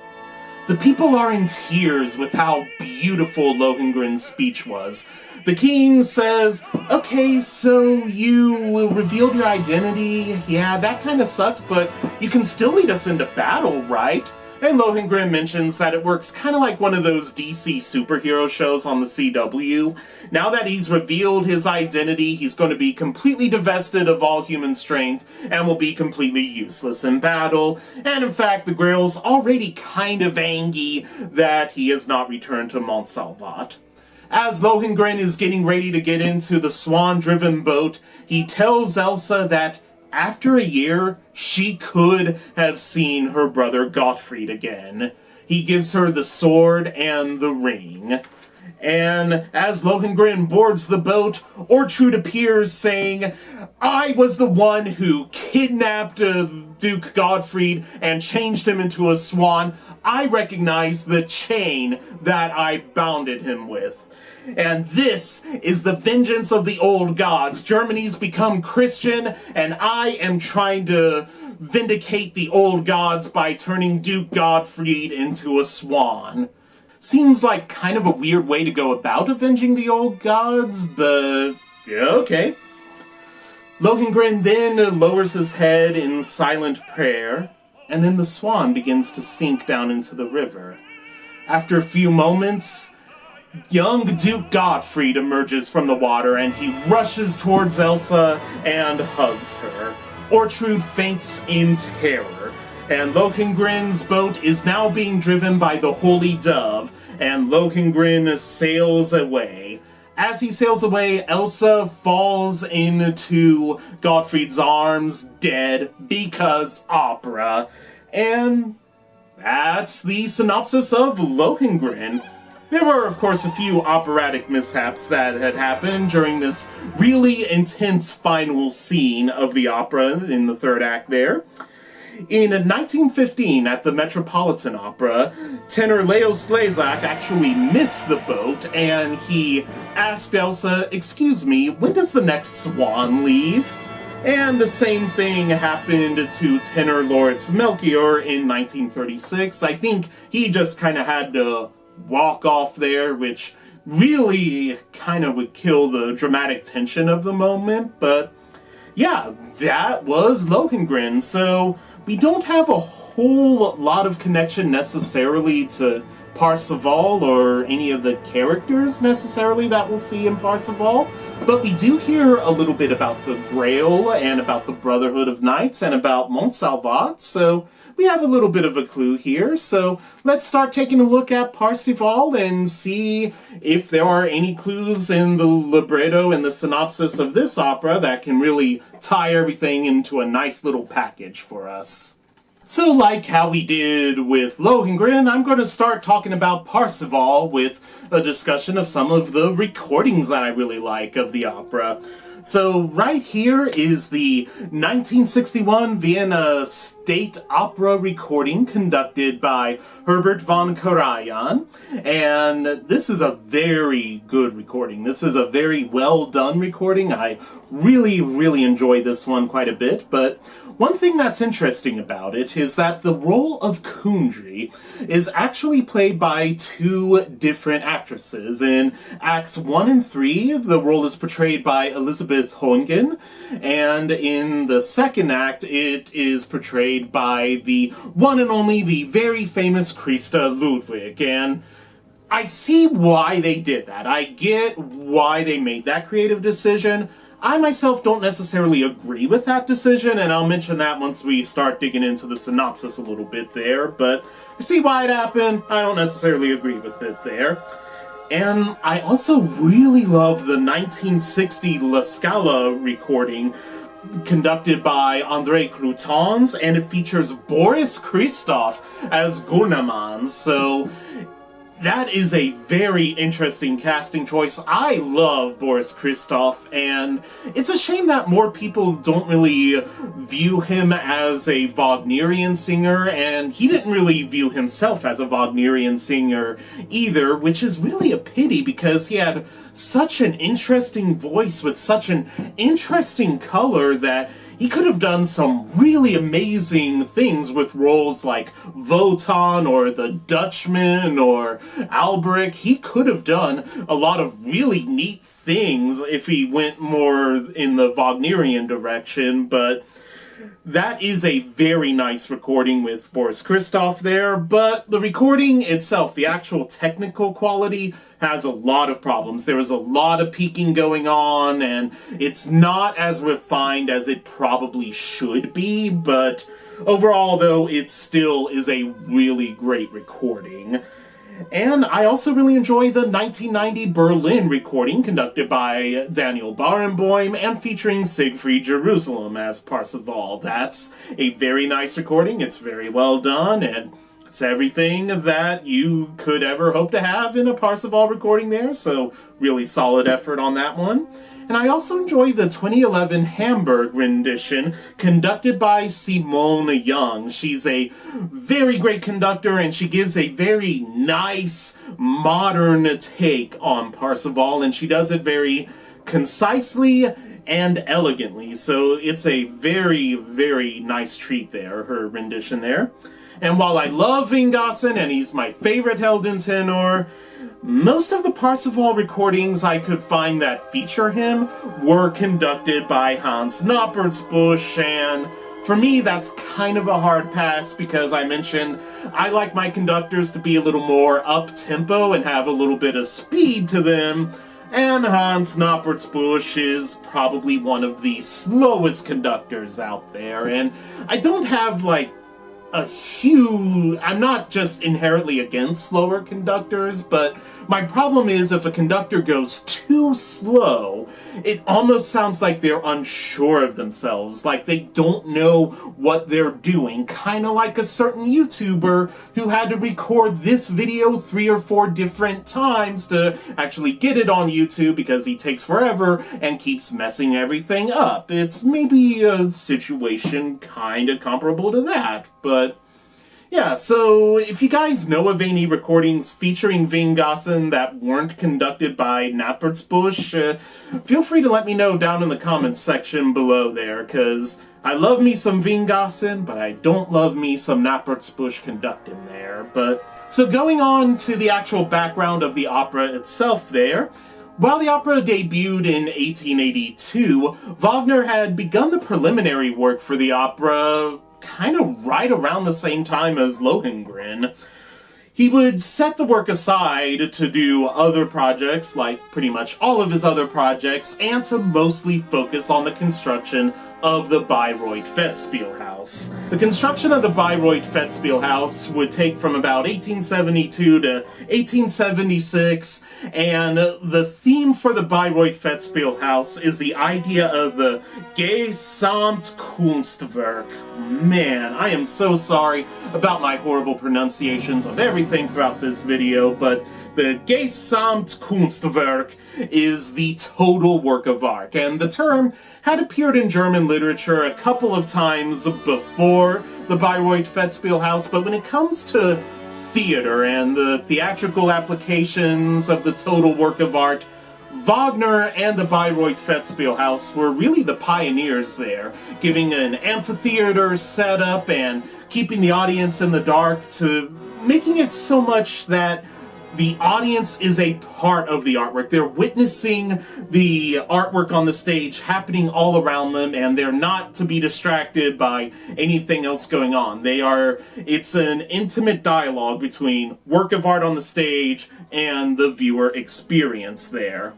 The people are in tears with how beautiful Lohengrin's speech was. The king says, okay, so you revealed your identity. Yeah, that kind of sucks, but you can still lead us into battle, right? And Lohengrin mentions that it works kind of like one of those DC superhero shows on the CW. Now that he's revealed his identity, he's going to be completely divested of all human strength and will be completely useless in battle. And in fact, the Grail's already kind of angry that he has not returned to Montsalvat. As Lohengrin is getting ready to get into the swan-driven boat, he tells Elsa that after a year, she could have seen her brother Gottfried again. He gives her the sword and the ring. And as Lohengrin boards the boat, Ortrud appears saying, I was the one who kidnapped Duke Gottfried and changed him into a swan. I recognize the chain that I bounded him with. And this is the vengeance of the old gods. Germany's become Christian, and I am trying to vindicate the old gods by turning Duke Gottfried into a swan. Seems like kind of a weird way to go about avenging the old gods, but yeah, okay. Lohengrin then lowers his head in silent prayer, and then the swan begins to sink down into the river. After a few moments, young Duke Gottfried emerges from the water and he rushes towards Elsa and hugs her. Ortrud faints in terror, and Lohengrin's boat is now being driven by the Holy Dove, and Lohengrin sails away. As he sails away, Elsa falls into Gottfried's arms, dead, because opera. And that's the synopsis of Lohengrin. There were, of course, a few operatic mishaps that had happened during this really intense final scene of the opera in the third act there. In 1915, at the Metropolitan Opera, tenor Leo Slezak actually missed the boat, and he asked Elsa, excuse me, when does the next swan leave? And the same thing happened to tenor Lawrence Melchior in 1936. I think he just kind of had to walk off there, which really kind of would kill the dramatic tension of the moment. But yeah, that was Lohengrin. So we don't have a whole lot of connection necessarily to Parsifal or any of the characters necessarily that we'll see in Parsifal, but we do hear a little bit about the Grail and about the Brotherhood of Knights and about Montsalvat, so we have a little bit of a clue here. So let's start taking a look at Parsifal and see if there are any clues in the libretto and the synopsis of this opera that can really tie everything into a nice little package for us. So like how we did with Lohengrin, I'm going to start talking about Parsifal with a discussion of some of the recordings that I really like of the opera. So right here is the 1961 Vienna State Opera recording conducted by Herbert von Karajan, and this is a very good recording. This is a very well done recording. I really enjoy this one quite a bit, but One thing that's interesting about it is that the role of Kundry is actually played by two different actresses. In Acts 1 and 3, the role is portrayed by Elizabeth Hoengen, and in the second act, it is portrayed by the one and only, the very famous Christa Ludwig. And I see why they did that. I get why they made that creative decision. I myself don't necessarily agree with that decision, and I'll mention that once we start digging into the synopsis a little bit there, but I see why it happened. I don't necessarily agree with it there. And I also really love the 1960 La Scala recording conducted by André Croutons, and it features Boris Christoph as Gurnemann, so that is a very interesting casting choice. I love Boris Christoph, and it's a shame that more people don't really view him as a Wagnerian singer, and he didn't really view himself as a Wagnerian singer either, which is really a pity because he had such an interesting voice with such an interesting color that he could have done some really amazing things with roles like Wotan or the Dutchman or Albrecht. He could have done a lot of really neat things if he went more in the Wagnerian direction, but that is a very nice recording with Boris Christoph there, but the recording itself, the actual technical quality, has a lot of problems. There is a lot of peaking going on, and it's not as refined as it probably should be, but overall, though, it still is a really great recording. And I also really enjoy the 1990 Berlin recording conducted by Daniel Barenboim and featuring Siegfried Jerusalem as Parsifal. That's a very nice recording. It's very well done, and it's everything that you could ever hope to have in a Parsifal recording there, so really solid effort on that one. And I also enjoy the 2011 Hamburg rendition conducted by Simone Young. She's a very great conductor, and she gives a very nice, modern take on Parsifal, and she does it very concisely and elegantly, so it's a very, very nice treat there, her rendition there. And while I love Vingassen, and he's my favorite Helden tenor, most of the Parsifal recordings I could find that feature him were conducted by Hans Knappertsbusch, and for me that's kind of a hard pass because I mentioned I like my conductors to be a little more up-tempo and have a little bit of speed to them, and Hans Knappertsbusch is probably one of the slowest conductors out there, and I don't have I'm not just inherently against slower conductors, but my problem is if a conductor goes too slow, it almost sounds like they're unsure of themselves, like they don't know what they're doing, kind of like a certain YouTuber who had to record this video 3 or 4 different times to actually get it on YouTube because he takes forever and keeps messing everything up. It's maybe a situation kind of comparable to that, but yeah, so if you guys know of any recordings featuring Vingassen that weren't conducted by Knappertsbusch, feel free to let me know down in the comments section below there, because I love me some Vingassen, but I don't love me some Knappertsbusch conducting there. But so going on to the actual background of the opera itself there, while the opera debuted in 1882, Wagner had begun the preliminary work for the opera kind of right around the same time as Lohengrin. He would set the work aside to do other projects, like pretty much all of his other projects, and to mostly focus on the construction of the Bayreuth Festspielhaus. The construction of the Bayreuth Festspielhaus would take from about 1872 to 1876, and the theme for the Bayreuth Festspielhaus is the idea of the Gesamtkunstwerk. Man, I am so sorry about my horrible pronunciations of everything throughout this video, but the Gesamtkunstwerk is the total work of art, and the term had appeared in German literature a couple of times before the Bayreuth Festspielhaus, but when it comes to theater and the theatrical applications of the total work of art, Wagner and the Bayreuth Festspielhaus were really the pioneers there, giving an amphitheater setup and keeping the audience in the dark, to making it so much that the audience is a part of the artwork. They're witnessing the artwork on the stage happening all around them, and they're not to be distracted by anything else going on. It's an intimate dialogue between work of art on the stage and the viewer experience there.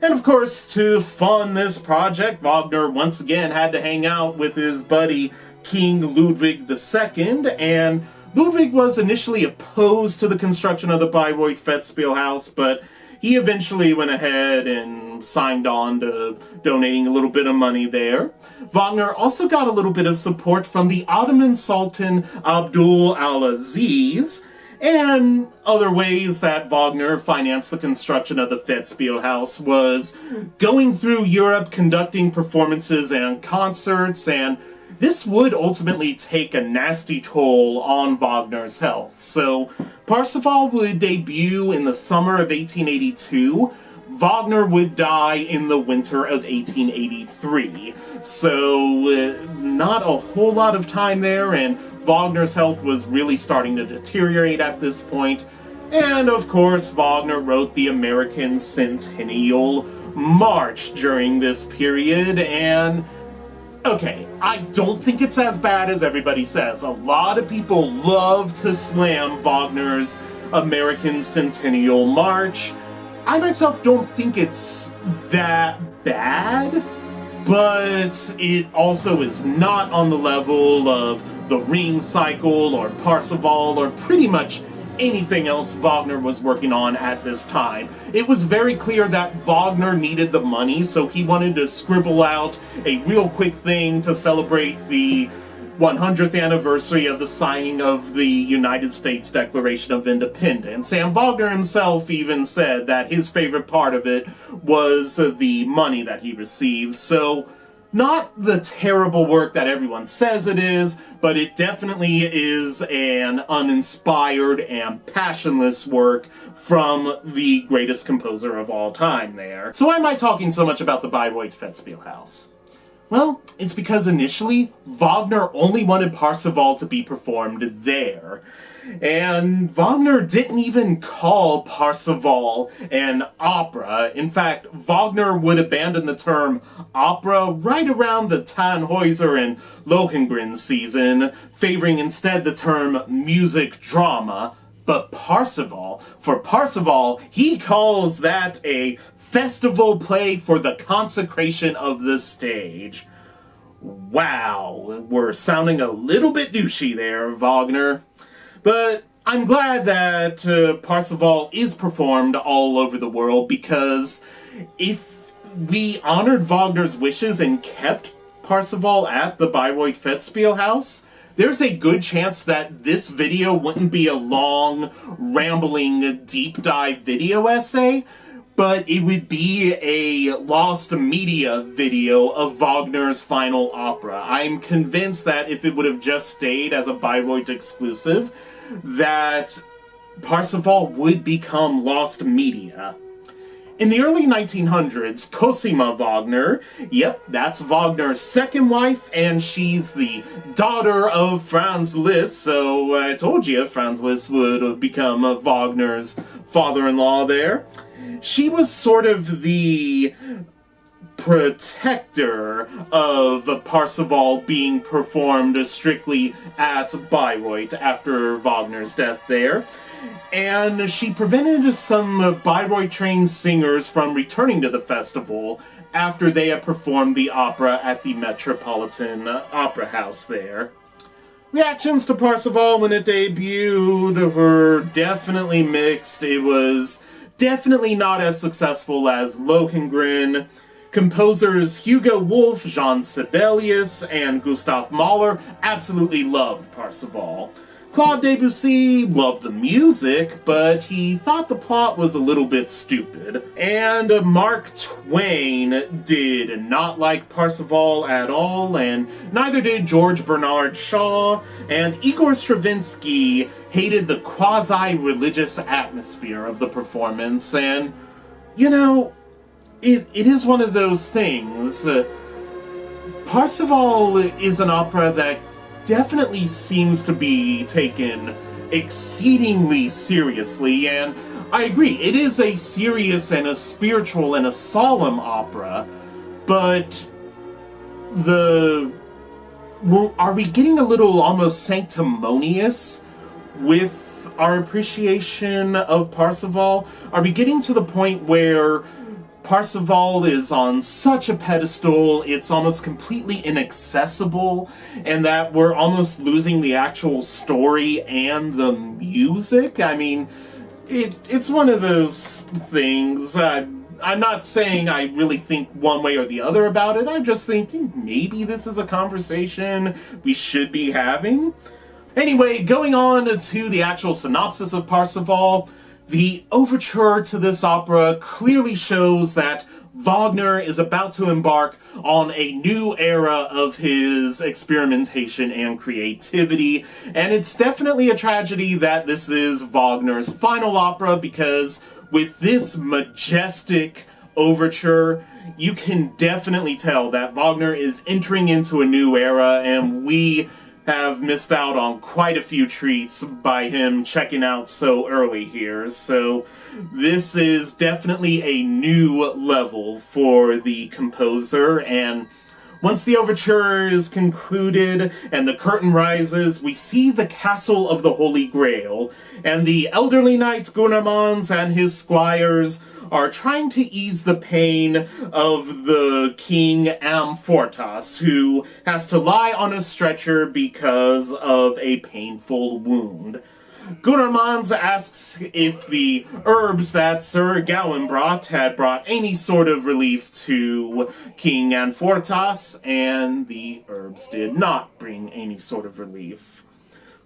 And of course, to fund this project, Wagner once again had to hang out with his buddy King Ludwig II, and Ludwig was initially opposed to the construction of the Bayreuth Festspielhaus, but he eventually went ahead and signed on to donating a little bit of money there. Wagner also got a little bit of support from the Ottoman Sultan Abdul al-Aziz, and other ways that Wagner financed the construction of the Festspielhaus was going through Europe, conducting performances and concerts, and this would ultimately take a nasty toll on Wagner's health. So, Parsifal would debut in the summer of 1882. Wagner would die in the winter of 1883. So, not a whole lot of time there, and Wagner's health was really starting to deteriorate at this point. And, of course, Wagner wrote the American Centennial March during this period, and okay, I don't think it's as bad as everybody says. A lot of people love to slam Wagner's American Centennial March. I myself don't think it's that bad, but it also is not on the level of the Ring Cycle or Parsifal or pretty much anything else Wagner was working on at this time. It was very clear that Wagner needed the money, so he wanted to scribble out a real quick thing to celebrate the 100th anniversary of the signing of the United States Declaration of Independence. And Wagner himself even said that his favorite part of it was the money that he received. So, not the terrible work that everyone says it is, but it definitely is an uninspired and passionless work from the greatest composer of all time there. So why am I talking so much about the Bayreuth Festspielhaus? Well, it's because initially, Wagner only wanted Parsifal to be performed there. And Wagner didn't even call Parsifal an opera. In fact, Wagner would abandon the term opera right around the Tannhäuser and Lohengrin season, favoring instead the term music drama. But Parsifal, for Parsifal, he calls that a festival play for the consecration of the stage. Wow, we're sounding a little bit douchey there, Wagner. But I'm glad that Parsifal is performed all over the world, because if we honored Wagner's wishes and kept Parsifal at the Bayreuth Festspielhaus, there's a good chance that this video wouldn't be a long, rambling, deep dive video essay, but it would be a lost media video of Wagner's final opera. I'm convinced that if it would have just stayed as a Bayreuth exclusive, that Parsifal would become lost media. In the early 1900s, Cosima Wagner, yep, that's Wagner's second wife, and she's the daughter of Franz Liszt, so I told you Franz Liszt would become Wagner's father-in-law there. She was sort of the protector of Parsifal being performed strictly at Bayreuth after Wagner's death there. And she prevented some Bayreuth-trained singers from returning to the festival after they had performed the opera at the Metropolitan Opera House there. Reactions to Parsifal when it debuted were definitely mixed. It was definitely not as successful as Lohengrin. Composers Hugo Wolf, Jean Sibelius, and Gustav Mahler absolutely loved Parsifal. Claude Debussy loved the music, but he thought the plot was a little bit stupid. And Mark Twain did not like Parsifal at all, and neither did George Bernard Shaw, and Igor Stravinsky hated the quasi-religious atmosphere of the performance, and, you know, it is one of those things. Parsifal is an opera that definitely seems to be taken exceedingly seriously, and I agree, it is a serious and a spiritual and a solemn opera, but are we getting a little almost sanctimonious with our appreciation of Parsifal? Are we getting to the point where Parsifal is on such a pedestal, it's almost completely inaccessible, and that we're almost losing the actual story and the music? I mean, it's one of those things. I'm not saying I really think one way or the other about it. I'm just thinking maybe this is a conversation we should be having. Anyway, going on to the actual synopsis of Parsifal, the overture to this opera clearly shows that Wagner is about to embark on a new era of his experimentation and creativity, and it's definitely a tragedy that this is Wagner's final opera, because with this majestic overture, you can definitely tell that Wagner is entering into a new era, and we have missed out on quite a few treats by him checking out so early here. So this is definitely a new level for the composer, and once the overture is concluded and the curtain rises, we see the castle of the Holy Grail, and the elderly knight Gunnar Mons and his squires are trying to ease the pain of the king Amfortas, who has to lie on a stretcher because of a painful wound. Gunnar Mons asks if the herbs that Sir Gawain brought had brought any sort of relief to King Amfortas, and the herbs did not bring any sort of relief.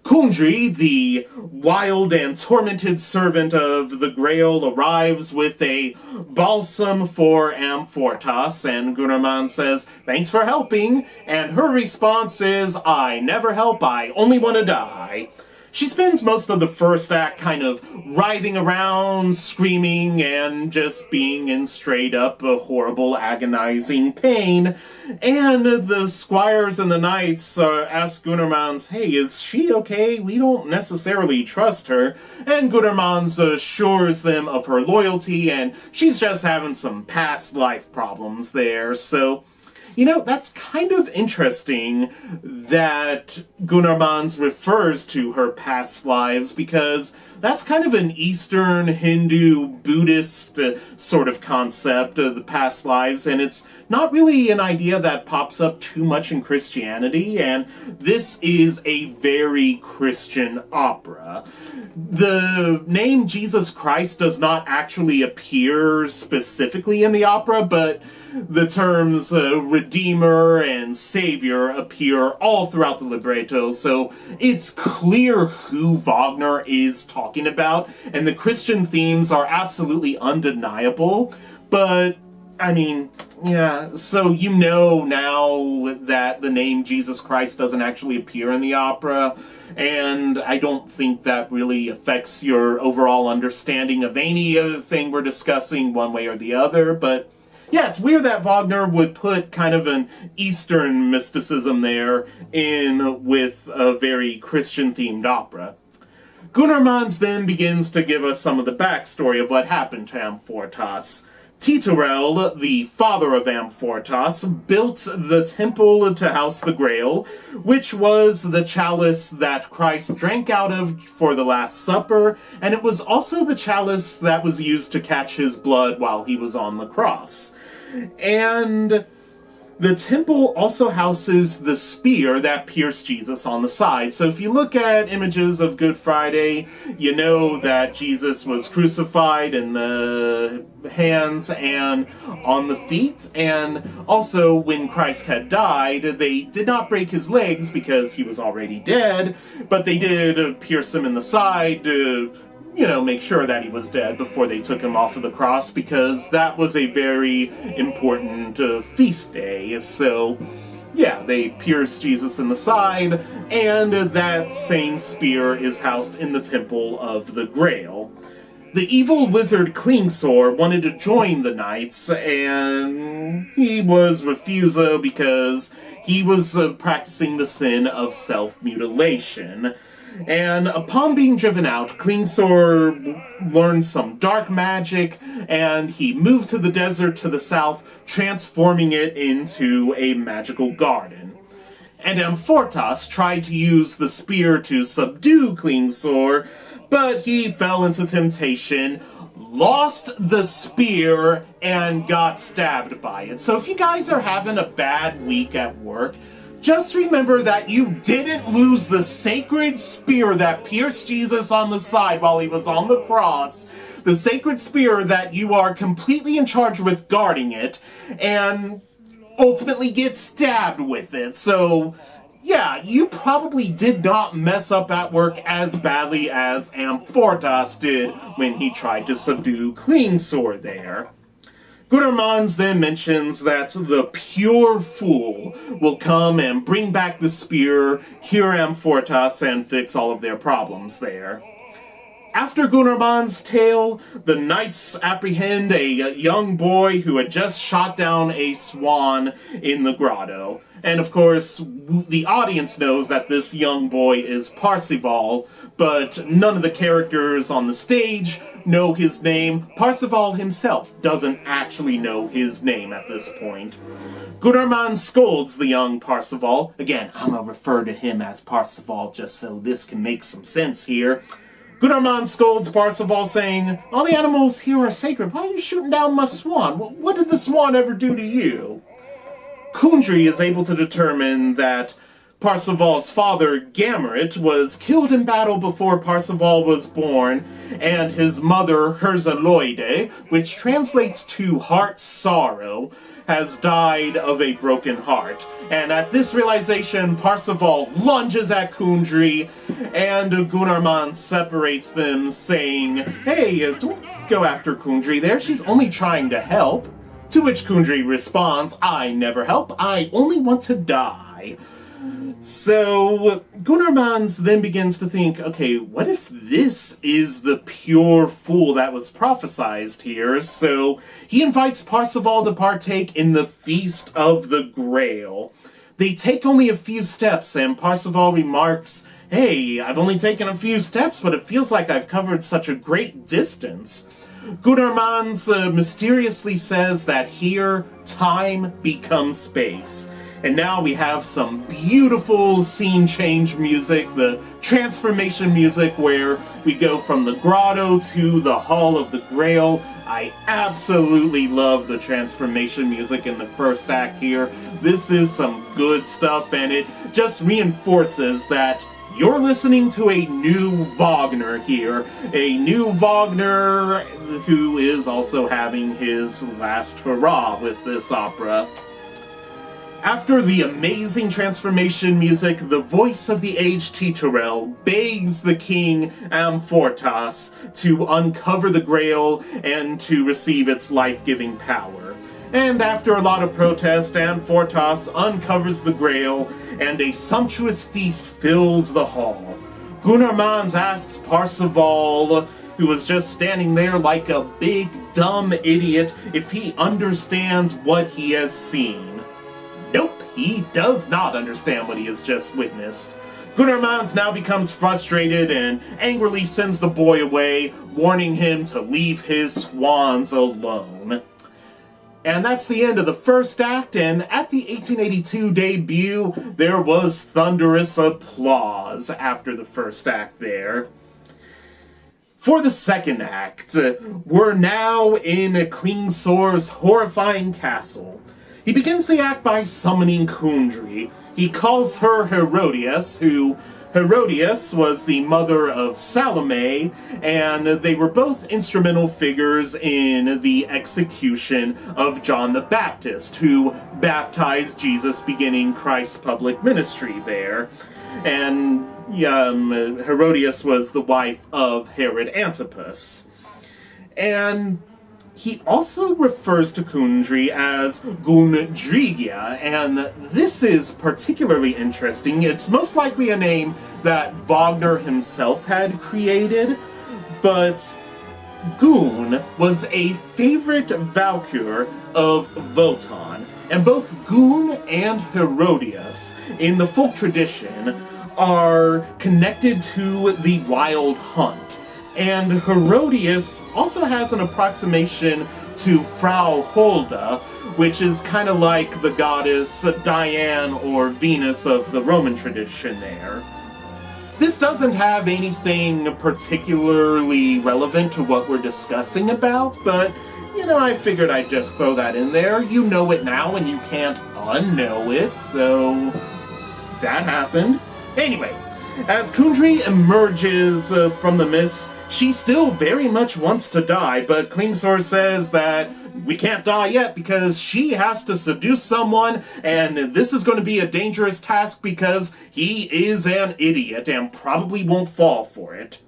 Kundry, the wild and tormented servant of the Grail, arrives with a balsam for Amfortas, and Gunnar Mons says, "Thanks for helping," and her response is, "I never help, I only want to die." She spends most of the first act kind of writhing around, screaming, and just being in straight up horrible, agonizing pain. And the squires and the knights ask Gunnar Mons, "Hey, is she okay? We don't necessarily trust her." And Gunnar Mons assures them of her loyalty, and she's just having some past life problems there. So, you know, that's kind of interesting that Gunnar Mons refers to her past lives, because that's kind of an Eastern Hindu Buddhist sort of concept of the past lives, and it's not really an idea that pops up too much in Christianity, and this is a very Christian opera. The name Jesus Christ does not actually appear specifically in the opera, but the terms Redeemer and Savior appear all throughout the libretto, so it's clear who Wagner is talking about, and the Christian themes are absolutely undeniable. But, I mean, yeah, so you know now that the name Jesus Christ doesn't actually appear in the opera, and I don't think that really affects your overall understanding of any other thing we're discussing one way or the other, but yeah, it's weird that Wagner would put kind of an Eastern mysticism there in with a very Christian-themed opera. Gunnar Mons then begins to give us some of the backstory of what happened to Amfortas. Titurel, the father of Amfortas, built the temple to house the Grail, which was the chalice that Christ drank out of for the Last Supper, and it was also the chalice that was used to catch his blood while he was on the cross. And the temple also houses the spear that pierced Jesus on the side. So if you look at images of Good Friday, you know that Jesus was crucified in the hands and on the feet. And also, when Christ had died, they did not break his legs because he was already dead, but they did pierce him in the side to, you know, make sure that he was dead before they took him off of the cross, because that was a very important feast day. So, yeah, they pierced Jesus in the side, and that same spear is housed in the Temple of the Grail. The evil wizard Klingsor wanted to join the knights, and he was refused though because he was practicing the sin of self-mutilation. And upon being driven out, Klingsor learned some dark magic, and he moved to the desert to the south, transforming it into a magical garden. And Amfortas tried to use the spear to subdue Klingsor, but he fell into temptation, lost the spear, and got stabbed by it. So if you guys are having a bad week at work, just remember that you didn't lose the sacred spear that pierced Jesus on the side while he was on the cross. The sacred spear that you are completely in charge with guarding it, and ultimately get stabbed with it. So yeah, you probably did not mess up at work as badly as Amfortas did when he tried to subdue Klingsor there. Gunnar then mentions that the pure fool will come and bring back the spear, cure Amfortas, and fix all of their problems there. After Gunnar tale, the knights apprehend a young boy who had just shot down a swan in the grotto. And of course, the audience knows that this young boy is Parsifal, but none of the characters on the stage know his name. Parsifal himself doesn't actually know his name at this point. Gunnar scolds the young Parsifal. Again, I'm gonna refer to him as Parsifal just so this can make some sense here. Gunnar scolds Parsifal, saying, "All the animals here are sacred. Why are you shooting down my swan? What did the swan ever do to you?" Kundry is able to determine that Parsifal's father, Gamrit, was killed in battle before Parsifal was born, and his mother, Herzaloide, which translates to heart sorrow, has died of a broken heart. And at this realization, Parsifal lunges at Kundry, and Gunnar separates them, saying, "Hey, don't go after Kundry there, she's only trying to help." To which Kundry responds, "I never help, I only want to die." So Gunnar then begins to think, okay, what if this is the pure fool that was prophesized here? So he invites Parsifal to partake in the Feast of the Grail. They take only a few steps, and Parsifal remarks, "Hey, I've only taken a few steps, but it feels like I've covered such a great distance." Gunnar mysteriously says that here, time becomes space. And now we have some beautiful scene change music, the transformation music where we go from the grotto to the Hall of the Grail. I absolutely love the transformation music in the first act here. This is some good stuff, and it just reinforces that you're listening to a new Wagner here. A new Wagner who is also having his last hurrah with this opera. After the amazing transformation music, the voice of the aged Titurel begs the king Amfortas to uncover the Grail and to receive its life-giving power. And after a lot of protest, Amfortas uncovers the Grail, and a sumptuous feast fills the hall. Gunnar asks Parsifal, who was just standing there like a big dumb idiot, if he understands what he has seen. Nope, he does not understand what he has just witnessed. Gunnar now becomes frustrated and angrily sends the boy away, warning him to leave his swans alone. And that's the end of the first act, and at the 1882 debut, there was thunderous applause after the first act there. For the second act, we're now in Klingsor's horrifying castle. He begins the act by summoning Kundry. He calls her Herodias, who Herodias was the mother of Salome, and they were both instrumental figures in the execution of John the Baptist, who baptized Jesus beginning Christ's public ministry there. And Herodias was the wife of Herod Antipas. And he also refers to Kundry as Gundrigia, and this is particularly interesting. It's most likely a name that Wagner himself had created, but Gun was a favorite Valkyr of Wotan, and both Gun and Herodias, in the folk tradition, are connected to the Wild Hunt. And Herodias also has an approximation to Frau Holda, which is kind of like the goddess Diane or Venus of the Roman tradition there. This doesn't have anything particularly relevant to what we're discussing about, but, you know, I figured I'd just throw that in there. You know it now and you can't unknow it, so that happened. Anyway, as Kundry emerges from the mist, she still very much wants to die, but Klingsor says that we can't die yet because she has to seduce someone, and this is going to be a dangerous task because he is an idiot and probably won't fall for it.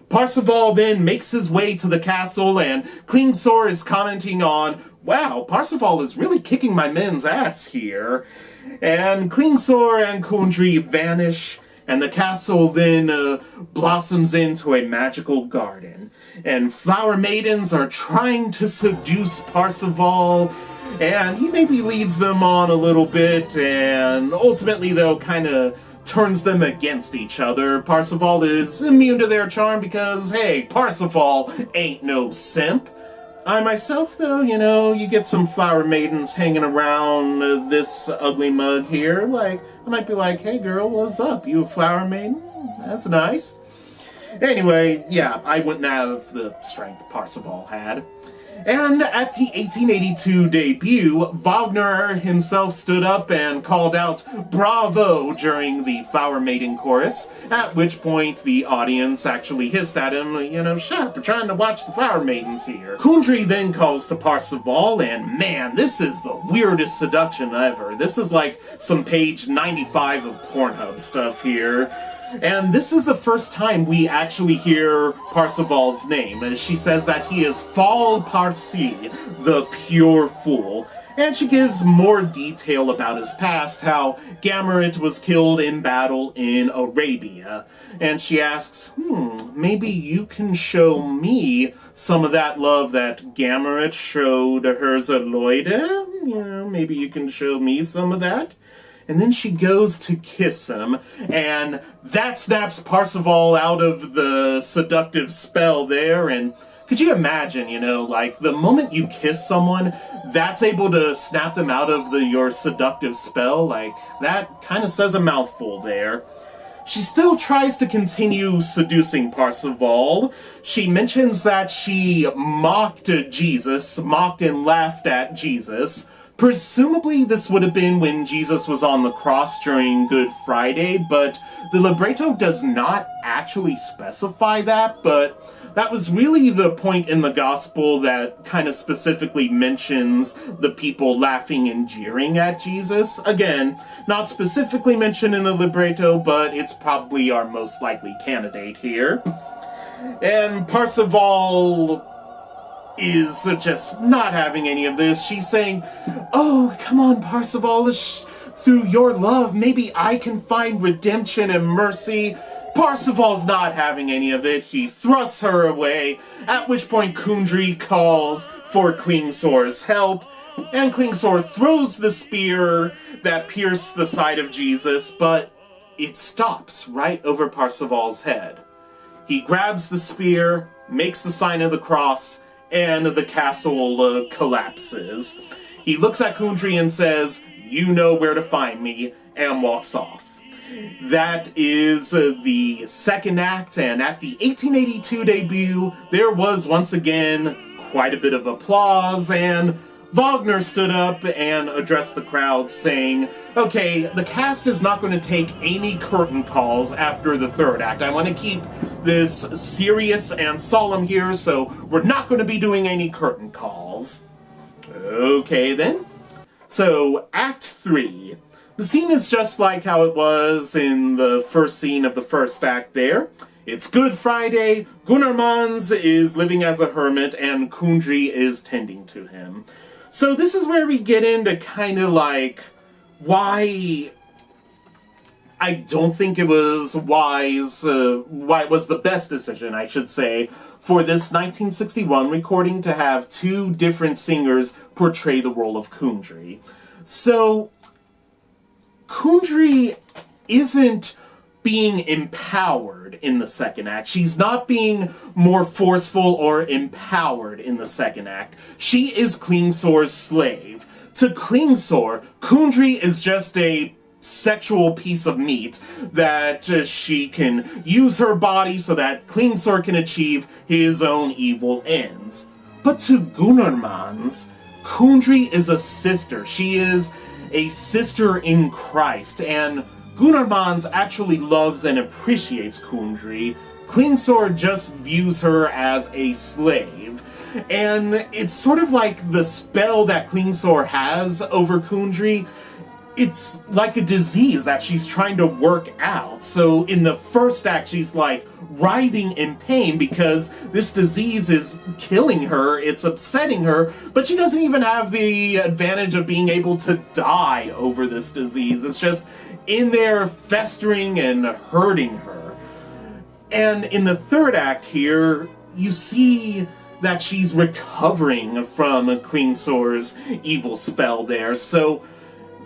Parsifal then makes his way to the castle, and Klingsor is commenting on, wow, Parsifal is really kicking my men's ass here. And Klingsor and Kundry vanish, and the castle then blossoms into a magical garden. And flower maidens are trying to seduce Parsifal, and he maybe leads them on a little bit, and ultimately, though, kind of turns them against each other. Parsifal is immune to their charm because, hey, Parsifal ain't no simp. I myself, though, you know, you get some flower maidens hanging around this ugly mug here, like, I might be like, hey girl, what's up? You a flower maiden? That's nice. Anyway, yeah, I wouldn't have the strength Parsifal had. And at the 1882 debut, Wagner himself stood up and called out "Bravo" during the Flower Maiden chorus, at which point the audience actually hissed at him, you know, shut up, we're trying to watch the Flower Maidens here. Kundry then calls to Parsifal, and man, this is the weirdest seduction ever. This is like some page 95 of Pornhub stuff here. And this is the first time we actually hear Parsifal's name, as she says that he is Fal Parsi, the pure fool. And she gives more detail about his past, how Gameret was killed in battle in Arabia. And she asks, maybe you can show me some of that love that Gameret showed Herzeloide? You know, maybe you can show me some of that? And then she goes to kiss him, and that snaps Parsifal out of the seductive spell there, and could you imagine, you know, like, the moment you kiss someone, that's able to snap them out of your seductive spell? Like, that kind of says a mouthful there. She still tries to continue seducing Parsifal. She mentions that she mocked Jesus, mocked and laughed at Jesus. Presumably this would have been when Jesus was on the cross during Good Friday, but the libretto does not actually specify that, but that was really the point in the gospel that kind of specifically mentions the people laughing and jeering at Jesus. Again, not specifically mentioned in the libretto, but it's probably our most likely candidate here. And Parsifal is just not having any of this. She's saying, oh, come on, Parsifal, through your love, maybe I can find redemption and mercy. Parsifal's not having any of it. He thrusts her away, at which point Kundry calls for Klingsor's help, and Klingsor throws the spear that pierced the side of Jesus, but it stops right over Parsifal's head. He grabs the spear, makes the sign of the cross, and the castle collapses. He looks at Kundry and says, you know where to find me, and walks off. That is the second act, and at the 1882 debut, there was once again quite a bit of applause, and Wagner stood up and addressed the crowd saying, okay, the cast is not going to take any curtain calls after the third act. I want to keep this serious and solemn here, so we're not going to be doing any curtain calls. Okay then. So, Act 3. The scene is just like how it was in the first scene of the first act there. It's Good Friday, Gunnar Mons is living as a hermit, and Kundry is tending to him. So this is where we get into kind of like why I don't think it was wise, why it was the best decision, I should say, for this 1961 recording to have two different singers portray the role of Kundry. So, Kundry isn't being empowered in the second act. She's not being more forceful or empowered in the second act. She is Klingsor's slave. To Klingsor, Kundry is just a sexual piece of meat that she can use her body so that Klingsor can achieve his own evil ends. But to Gunnermans, Kundry is a sister. She is a sister in Christ, and Gunnermans actually loves and appreciates Kundry. Klingsor just views her as a slave. And it's sort of like the spell that Klingsor has over Kundry. It's like a disease that she's trying to work out. So in the first act, she's like writhing in pain because this disease is killing her, it's upsetting her, but she doesn't even have the advantage of being able to die over this disease. It's just in there festering and hurting her. And in the third act here, you see that she's recovering from Klingsor's evil spell there. So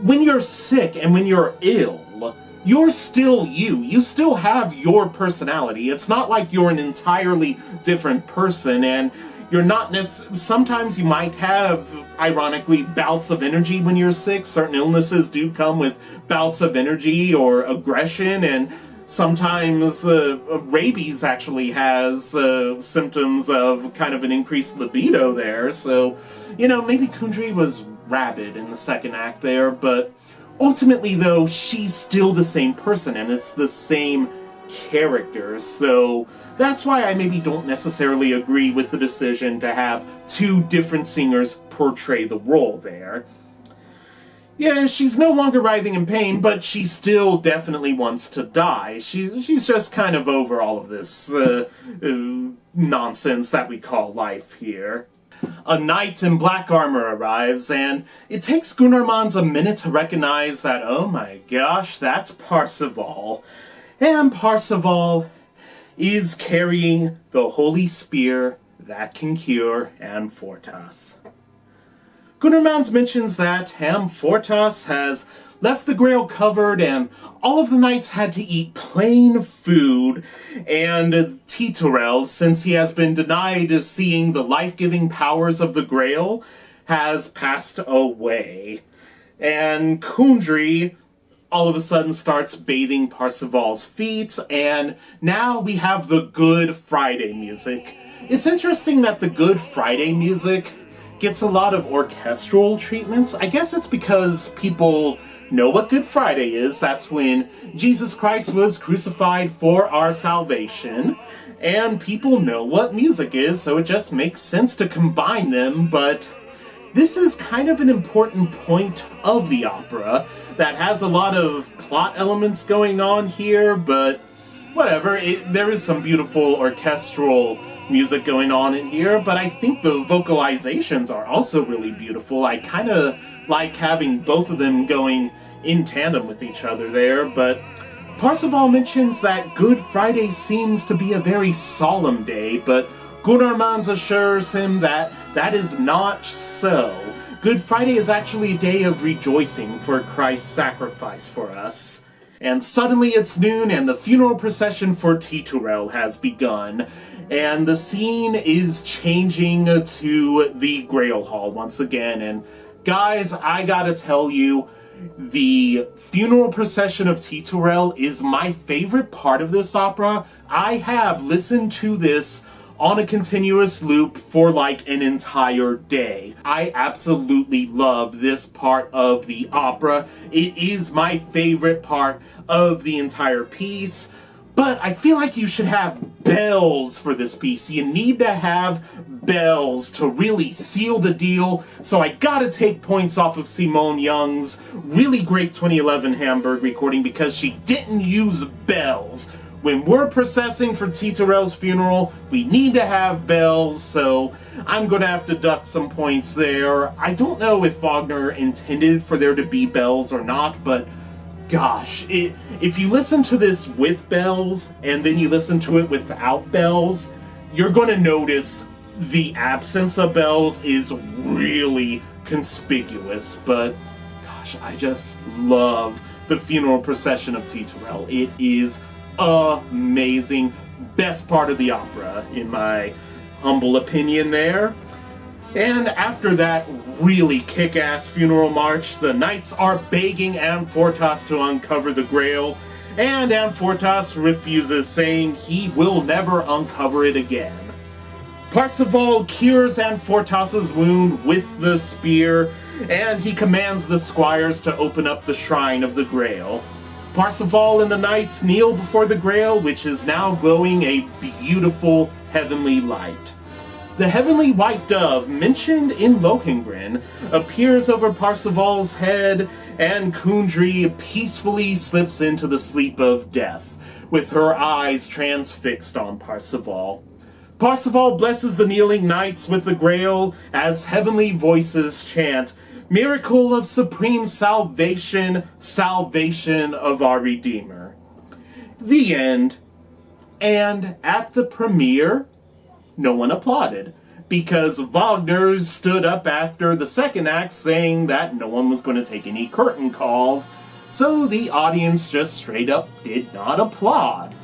when you're sick and when you're ill, you're still you. You still have your personality. It's not like you're an entirely different person, and you're not sometimes you might have, ironically, bouts of energy when you're sick. Certain illnesses do come with bouts of energy or aggression, and sometimes rabies actually has symptoms of kind of an increased libido there. So, maybe Kundry was rabid in the second act there, but ultimately, though, she's still the same person, and it's the same character. So that's why I maybe don't necessarily agree with the decision to have two different singers portray the role there. Yeah, she's no longer writhing in pain, but she still definitely wants to die. She's just kind of over all of this nonsense that we call life here. A knight in black armor arrives, and it takes Gunnermans a minute to recognize that, oh my gosh, that's Parsifal. And Parsifal is carrying the holy spear that can cure Amfortas. Gunnermans mentions that Amfortas has left the Grail covered, and all of the knights had to eat plain food, and Titurel, since he has been denied seeing the life-giving powers of the Grail, has passed away. And Kundry all of a sudden starts bathing Parsifal's feet, and now we have the Good Friday music. It's interesting that the Good Friday music gets a lot of orchestral treatments. I guess it's because people know what Good Friday is. That's when Jesus Christ was crucified for our salvation. And people know what music is, so it just makes sense to combine them. But this is kind of an important point of the opera that has a lot of plot elements going on here, but whatever. There is some beautiful orchestral music going on in here, but I think the vocalizations are also really beautiful. I kind of like having both of them going in tandem with each other there, but Parsifal mentions that Good Friday seems to be a very solemn day, but Gunnermans assures him that that is not so. Good Friday is actually a day of rejoicing for Christ's sacrifice for us. And suddenly it's noon, and the funeral procession for Titurel has begun. And the scene is changing to the Grail Hall once again. And guys, I gotta tell you, the funeral procession of Titurel is my favorite part of this opera. I have listened to this on a continuous loop for like an entire day. I absolutely love this part of the opera. It is my favorite part of the entire piece. But I feel like you should have bells for this piece. You need to have bells to really seal the deal. So I gotta take points off of Simone Young's really great 2011 Hamburg recording because she didn't use bells. When we're processing for Titurel's funeral, we need to have bells, so I'm gonna have to deduct some points there. I don't know if Wagner intended for there to be bells or not, but gosh, if you listen to this with bells and then you listen to it without bells, you're going to notice the absence of bells is really conspicuous. But gosh, I just love the funeral procession of Titurel. It is amazing. Best part of the opera, in my humble opinion there. And after that really kick-ass funeral march, the knights are begging Amfortas to uncover the Grail, and Amfortas refuses, saying he will never uncover it again. Parsifal cures Amfortas' wound with the spear, and he commands the squires to open up the shrine of the Grail. Parsifal and the knights kneel before the Grail, which is now glowing a beautiful heavenly light. The heavenly white dove, mentioned in Lohengrin, appears over Parsifal's head, and Kundry peacefully slips into the sleep of death, with her eyes transfixed on Parsifal. Parsifal blesses the kneeling knights with the Grail as heavenly voices chant, "Miracle of supreme salvation, salvation of our Redeemer." The end. And at the premiere, no one applauded, because Wagner stood up after the second act saying that no one was going to take any curtain calls, so the audience just straight up did not applaud.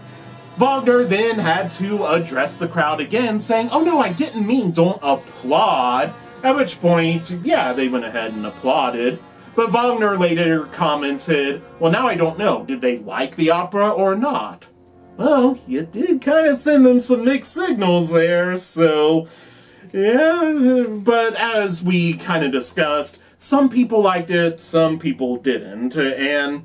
Wagner then had to address the crowd again, saying, "Oh no, I didn't mean don't applaud," at which point, yeah, they went ahead and applauded. But Wagner later commented, "Well, now I don't know, did they like the opera or not?" Well, you did kind of send them some mixed signals there, so yeah, but as we kind of discussed, some people liked it, some people didn't, and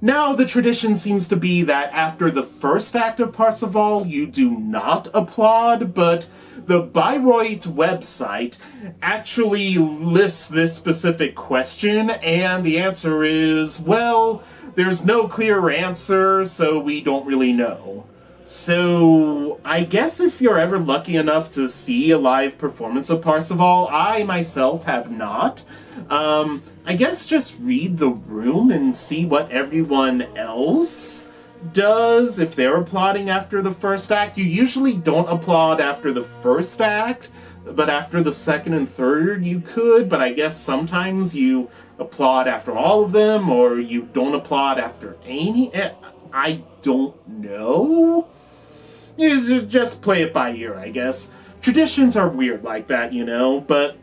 now the tradition seems to be that after the first act of Parsifal, you do not applaud, but the Bayreuth website actually lists this specific question, and the answer is, well, there's no clear answer, so we don't really know. So, I guess if you're ever lucky enough to see a live performance of Parsifal, I myself have not. I guess just read the room and see what everyone else does if they're applauding after the first act. You usually don't applaud after the first act, but after the second and third you could, but I guess sometimes you applaud after all of them, or you don't applaud after any. I don't know. You just play it by ear, I guess. Traditions are weird like that, you know, but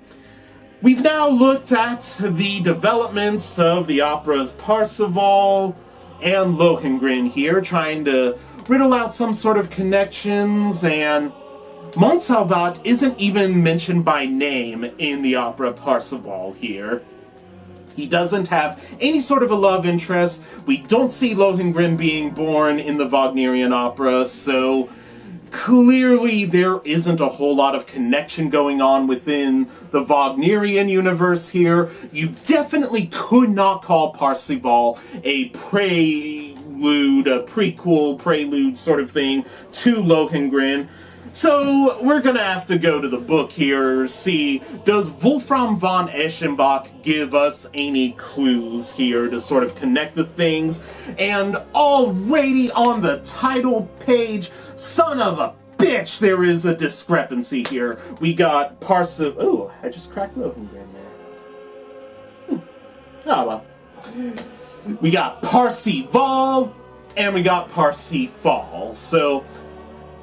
we've now looked at the developments of the operas Parsifal and Lohengrin here, trying to riddle out some sort of connections, and Montsalvat isn't even mentioned by name in the opera Parsifal here. He doesn't have any sort of a love interest. We don't see Lohengrin being born in the Wagnerian opera, so clearly there isn't a whole lot of connection going on within the Wagnerian universe here. You definitely could not call Parsifal a prelude, a prequel, prelude sort of thing to Lohengrin. So we're gonna have to go to the book here, see, does Wolfram von Eschenbach give us any clues here to sort of connect the things? And already on the title page, son of a bitch, there is a discrepancy here. We got Parsifal. Ooh, I just cracked Lohengrin there. Oh well. We got Parsifal, and we got Parsifal. So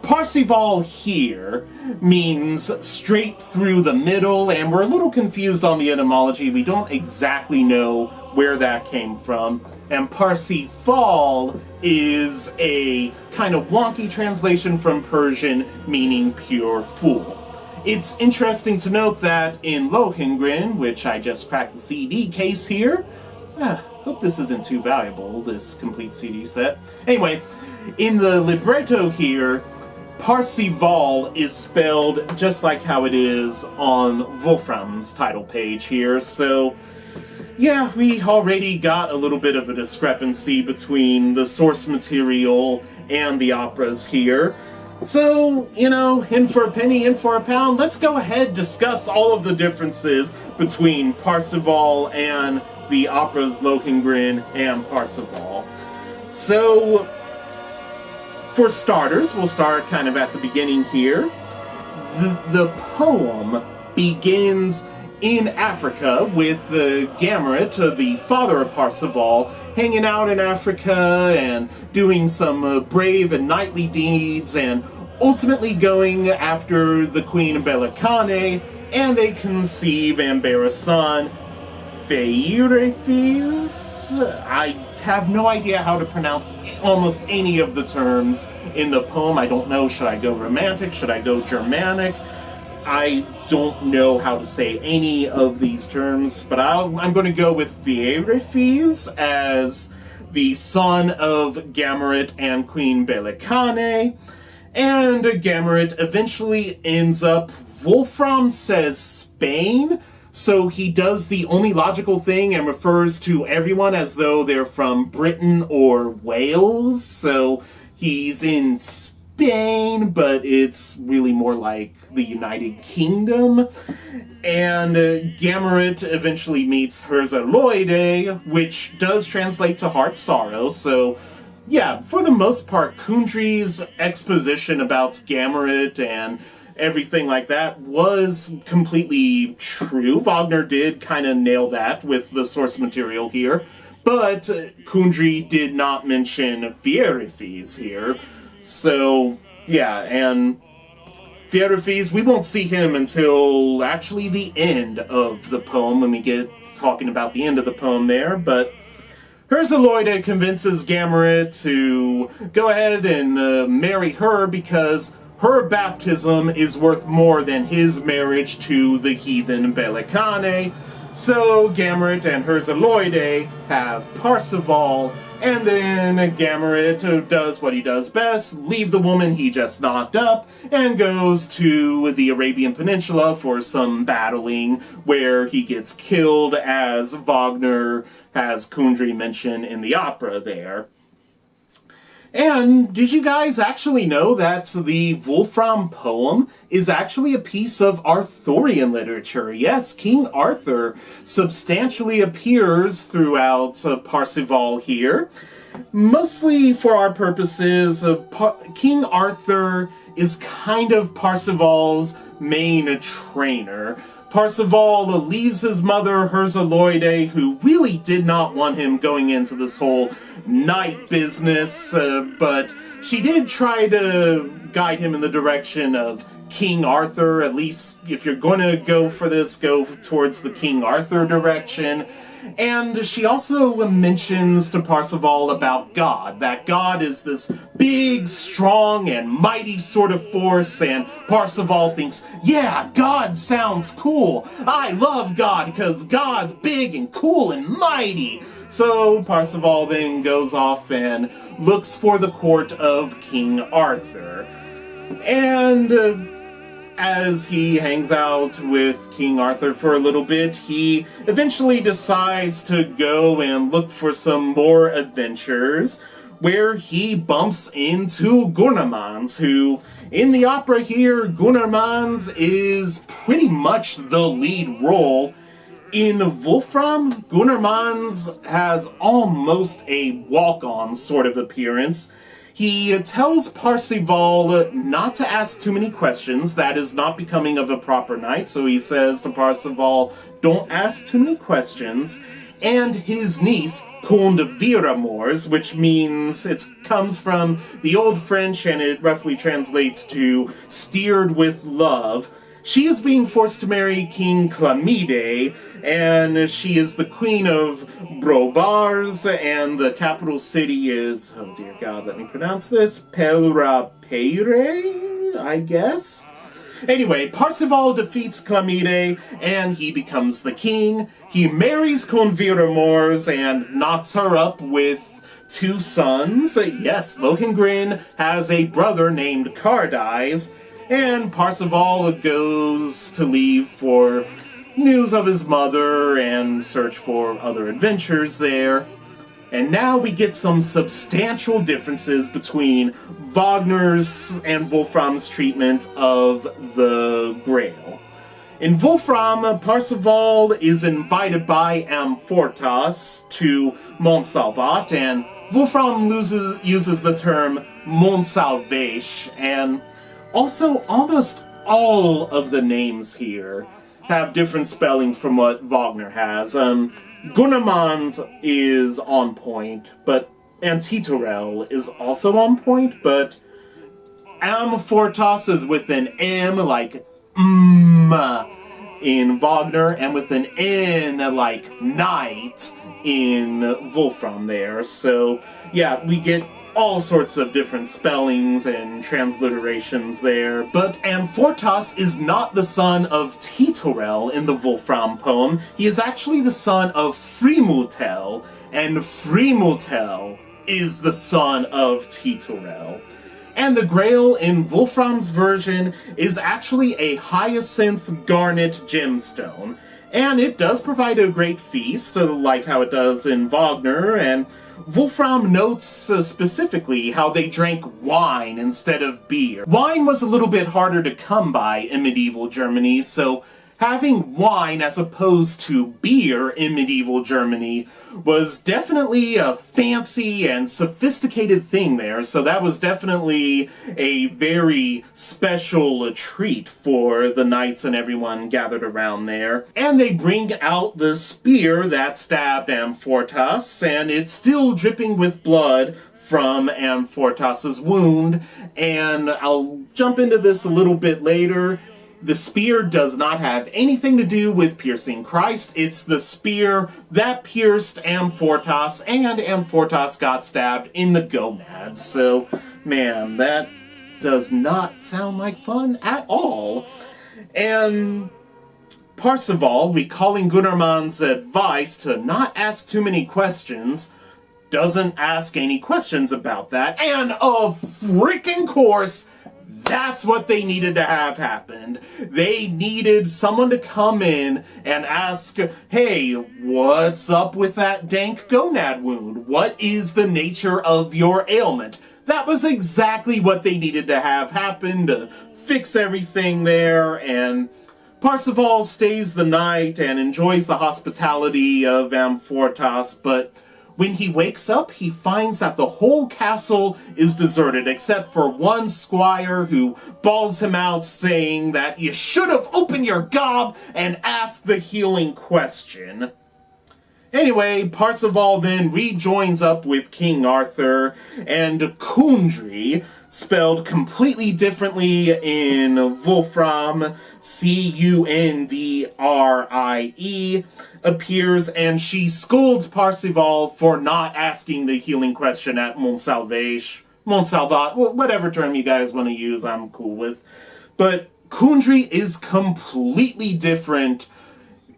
Parsifal here means straight through the middle, and we're a little confused on the etymology. We don't exactly know where that came from. And Parsifal is a kind of wonky translation from Persian meaning pure fool. It's interesting to note that in Lohengrin, which I just cracked the CD case here, hope this isn't too valuable, this complete CD set. Anyway, in the libretto here, Parsifal is spelled just like how it is on Wolfram's title page here, so yeah, we already got a little bit of a discrepancy between the source material and the operas here. So, you know, in for a penny, in for a pound, let's go ahead and discuss all of the differences between Parsifal and the operas Lohengrin and Parsifal. So, for starters, we'll start kind of at the beginning here. The poem begins in Africa with Gameret, the father of Parsifal, hanging out in Africa and doing some brave and knightly deeds, and ultimately going after the Queen Belicane, and they conceive and bear a son, Phaeirephes. I have no idea how to pronounce almost any of the terms in the poem. I don't know, should I go Romantic, should I go Germanic? I don't know how to say any of these terms, but I'm going to go with Phaeirephes as the son of Gameret and Queen Belicane. And Gameret eventually ends up, Wolfram says Spain, so he does the only logical thing and refers to everyone as though they're from Britain or Wales, so he's in Spain, but it's really more like the United Kingdom. And Gameret eventually meets Herzaloide, which does translate to Heart Sorrow, so yeah, for the most part, Kundry's exposition about Gameret and everything like that was completely true. Wagner did kind of nail that with the source material here, but Kundry did not mention Phaeirephes here. So, yeah, and Phaeirephes, we won't see him until actually the end of the poem when we get talking about the end of the poem there, but Herzaloide convinces Gameret to go ahead and marry her because her baptism is worth more than his marriage to the heathen Belicane. So Gameret and Herzaloide have Parsifal, and then Gameret does what he does best, leave the woman he just knocked up, and goes to the Arabian Peninsula for some battling, where he gets killed, as Wagner has Kundry mention in the opera there. And did you guys actually know that the Wolfram poem is actually a piece of Arthurian literature? Yes, King Arthur substantially appears throughout Parsifal here. Mostly for our purposes, King Arthur is kind of Parsifal's main trainer. Parsifal leaves his mother, Herzaloide, who really did not want him going into this whole knight business, but she did try to guide him in the direction of King Arthur. At least, if you're going to go for this, go towards the King Arthur direction. And she also mentions to Parsifal about God, that God is this big, strong, and mighty sort of force, and Parsifal thinks, yeah, God sounds cool. I love God because God's big and cool and mighty. So Parsifal then goes off and looks for the court of King Arthur. And as he hangs out with King Arthur for a little bit, he eventually decides to go and look for some more adventures, where he bumps into Gunnermans, who, in the opera here, Gunnermans is pretty much the lead role. In Wolfram, Gunnermans has almost a walk-on sort of appearance. He tells Parsifal not to ask too many questions. That is not becoming of a proper knight. So he says to Parsifal, don't ask too many questions. And his niece, Conde Viramors, which means it comes from the Old French and it roughly translates to steered with love. She is being forced to marry King Chlamyde, and she is the queen of Brobars, and the capital city is, oh dear God, let me pronounce this, Pelrapeire, I guess? Anyway, Parsifal defeats Chlamyde, and he becomes the king. He marries Conde Viramors and knocks her up with 2 sons. Yes, Lohengrin has a brother named Cardais, and Parsifal goes to leave for news of his mother and search for other adventures there. And now we get some substantial differences between Wagner's and Wolfram's treatment of the Grail. In Wolfram, Parsifal is invited by Amfortas to Montsalvat, and Wolfram uses the term Montsalvage, and also almost all of the names here have different spellings from what Wagner has. Gunnermann's is on point, but Antitorel is also on point, but Amfortas is with an M like in Wagner, and with an N like night in Wolfram there. So, yeah, we get all sorts of different spellings and transliterations there. But Amfortas is not the son of Titorel in the Wolfram poem. He is actually the son of Frimutel, and Frimutel is the son of Titorel. And the Grail in Wolfram's version is actually a hyacinth garnet gemstone. And it does provide a great feast, like how it does in Wagner, and Wolfram notes specifically how they drank wine instead of beer. Wine was a little bit harder to come by in medieval Germany, so having wine as opposed to beer in medieval Germany was definitely a fancy and sophisticated thing there, so that was definitely a very special treat for the knights and everyone gathered around there. And they bring out the spear that stabbed Amfortas, and it's still dripping with blood from Amfortas's wound, and I'll jump into this a little bit later. The spear does not have anything to do with piercing Christ. It's the spear that pierced Amfortas, and Amfortas got stabbed in the gonads. So, man, that does not sound like fun at all. And Parsifal, recalling Gunnermann's advice to not ask too many questions, doesn't ask any questions about that. And of freaking course, that's what they needed to have happened. They needed someone to come in and ask, hey, what's up with that dank gonad wound? What is the nature of your ailment? That was exactly what they needed to have happen to fix everything there, and Parsifal stays the night and enjoys the hospitality of Amfortas, but when he wakes up, he finds that the whole castle is deserted, except for one squire who bawls him out saying that you should have opened your gob and asked the healing question. Anyway, Parsifal then rejoins up with King Arthur, and Kundry, spelled completely differently in Wolfram, Cundrie, appears, and she scolds Parsifal for not asking the healing question at Montsalvat, whatever term you guys want to use, I'm cool with. But Kundry is completely different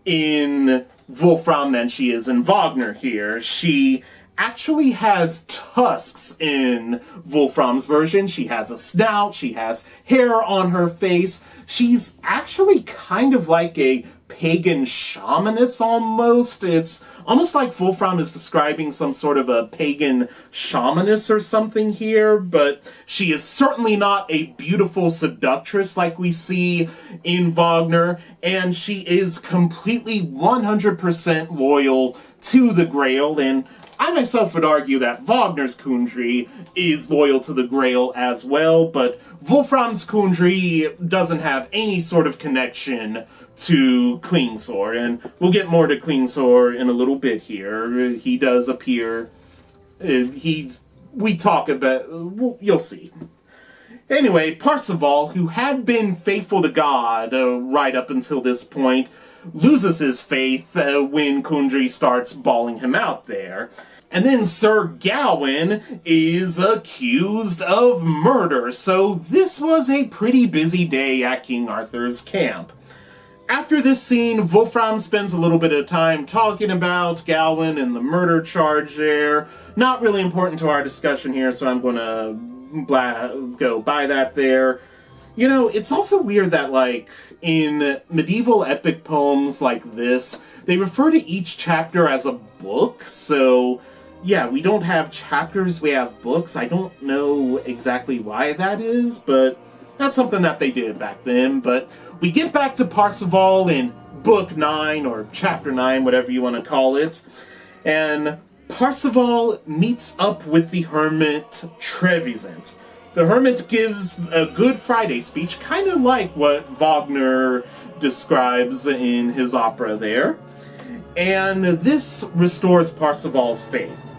in Wolfram than she is in Wagner here. She actually has tusks in Wolfram's version. She has a snout, she has hair on her face. She's actually kind of like a pagan shamaness almost. It's almost like Wolfram is describing some sort of a pagan shamaness or something here, but she is certainly not a beautiful seductress like we see in Wagner, and she is completely 100% loyal to the Grail, and I myself would argue that Wagner's Kundry is loyal to the Grail as well, but Wolfram's Kundry doesn't have any sort of connection to Klingsor, and we'll get more to Klingsor in a little bit here. He does appear, we talk about, you'll see. Anyway, Parsifal, who had been faithful to God right up until this point, loses his faith when Kundry starts bawling him out there. And then Sir Gawain is accused of murder, so this was a pretty busy day at King Arthur's camp. After this scene, Wolfram spends a little bit of time talking about Gawain and the murder charge there. Not really important to our discussion here, so I'm going to go by that there. You know, it's also weird that, like, in medieval epic poems like this, they refer to each chapter as a book, so yeah, we don't have chapters, we have books. I don't know exactly why that is, but that's something that they did back then. But we get back to Parsifal in Book 9, or Chapter 9, whatever you want to call it. And Parsifal meets up with the hermit Trevisan. The hermit gives a Good Friday speech, kind of like what Wagner describes in his opera there. And this restores Parzival's faith.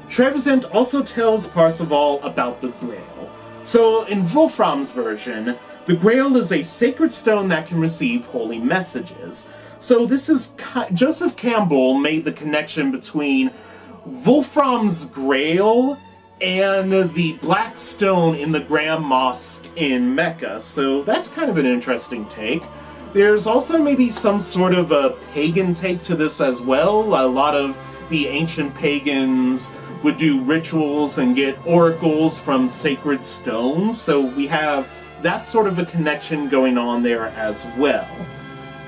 Trevisan also tells Parzival about the Grail. So, in Wolfram's version, the Grail is a sacred stone that can receive holy messages. So this is... Joseph Campbell made the connection between Wolfram's Grail and the black stone in the Grand Mosque in Mecca. So that's kind of an interesting take. There's also maybe some sort of a pagan take to this as well. A lot of the ancient pagans would do rituals and get oracles from sacred stones. So we have that sort of a connection going on there as well.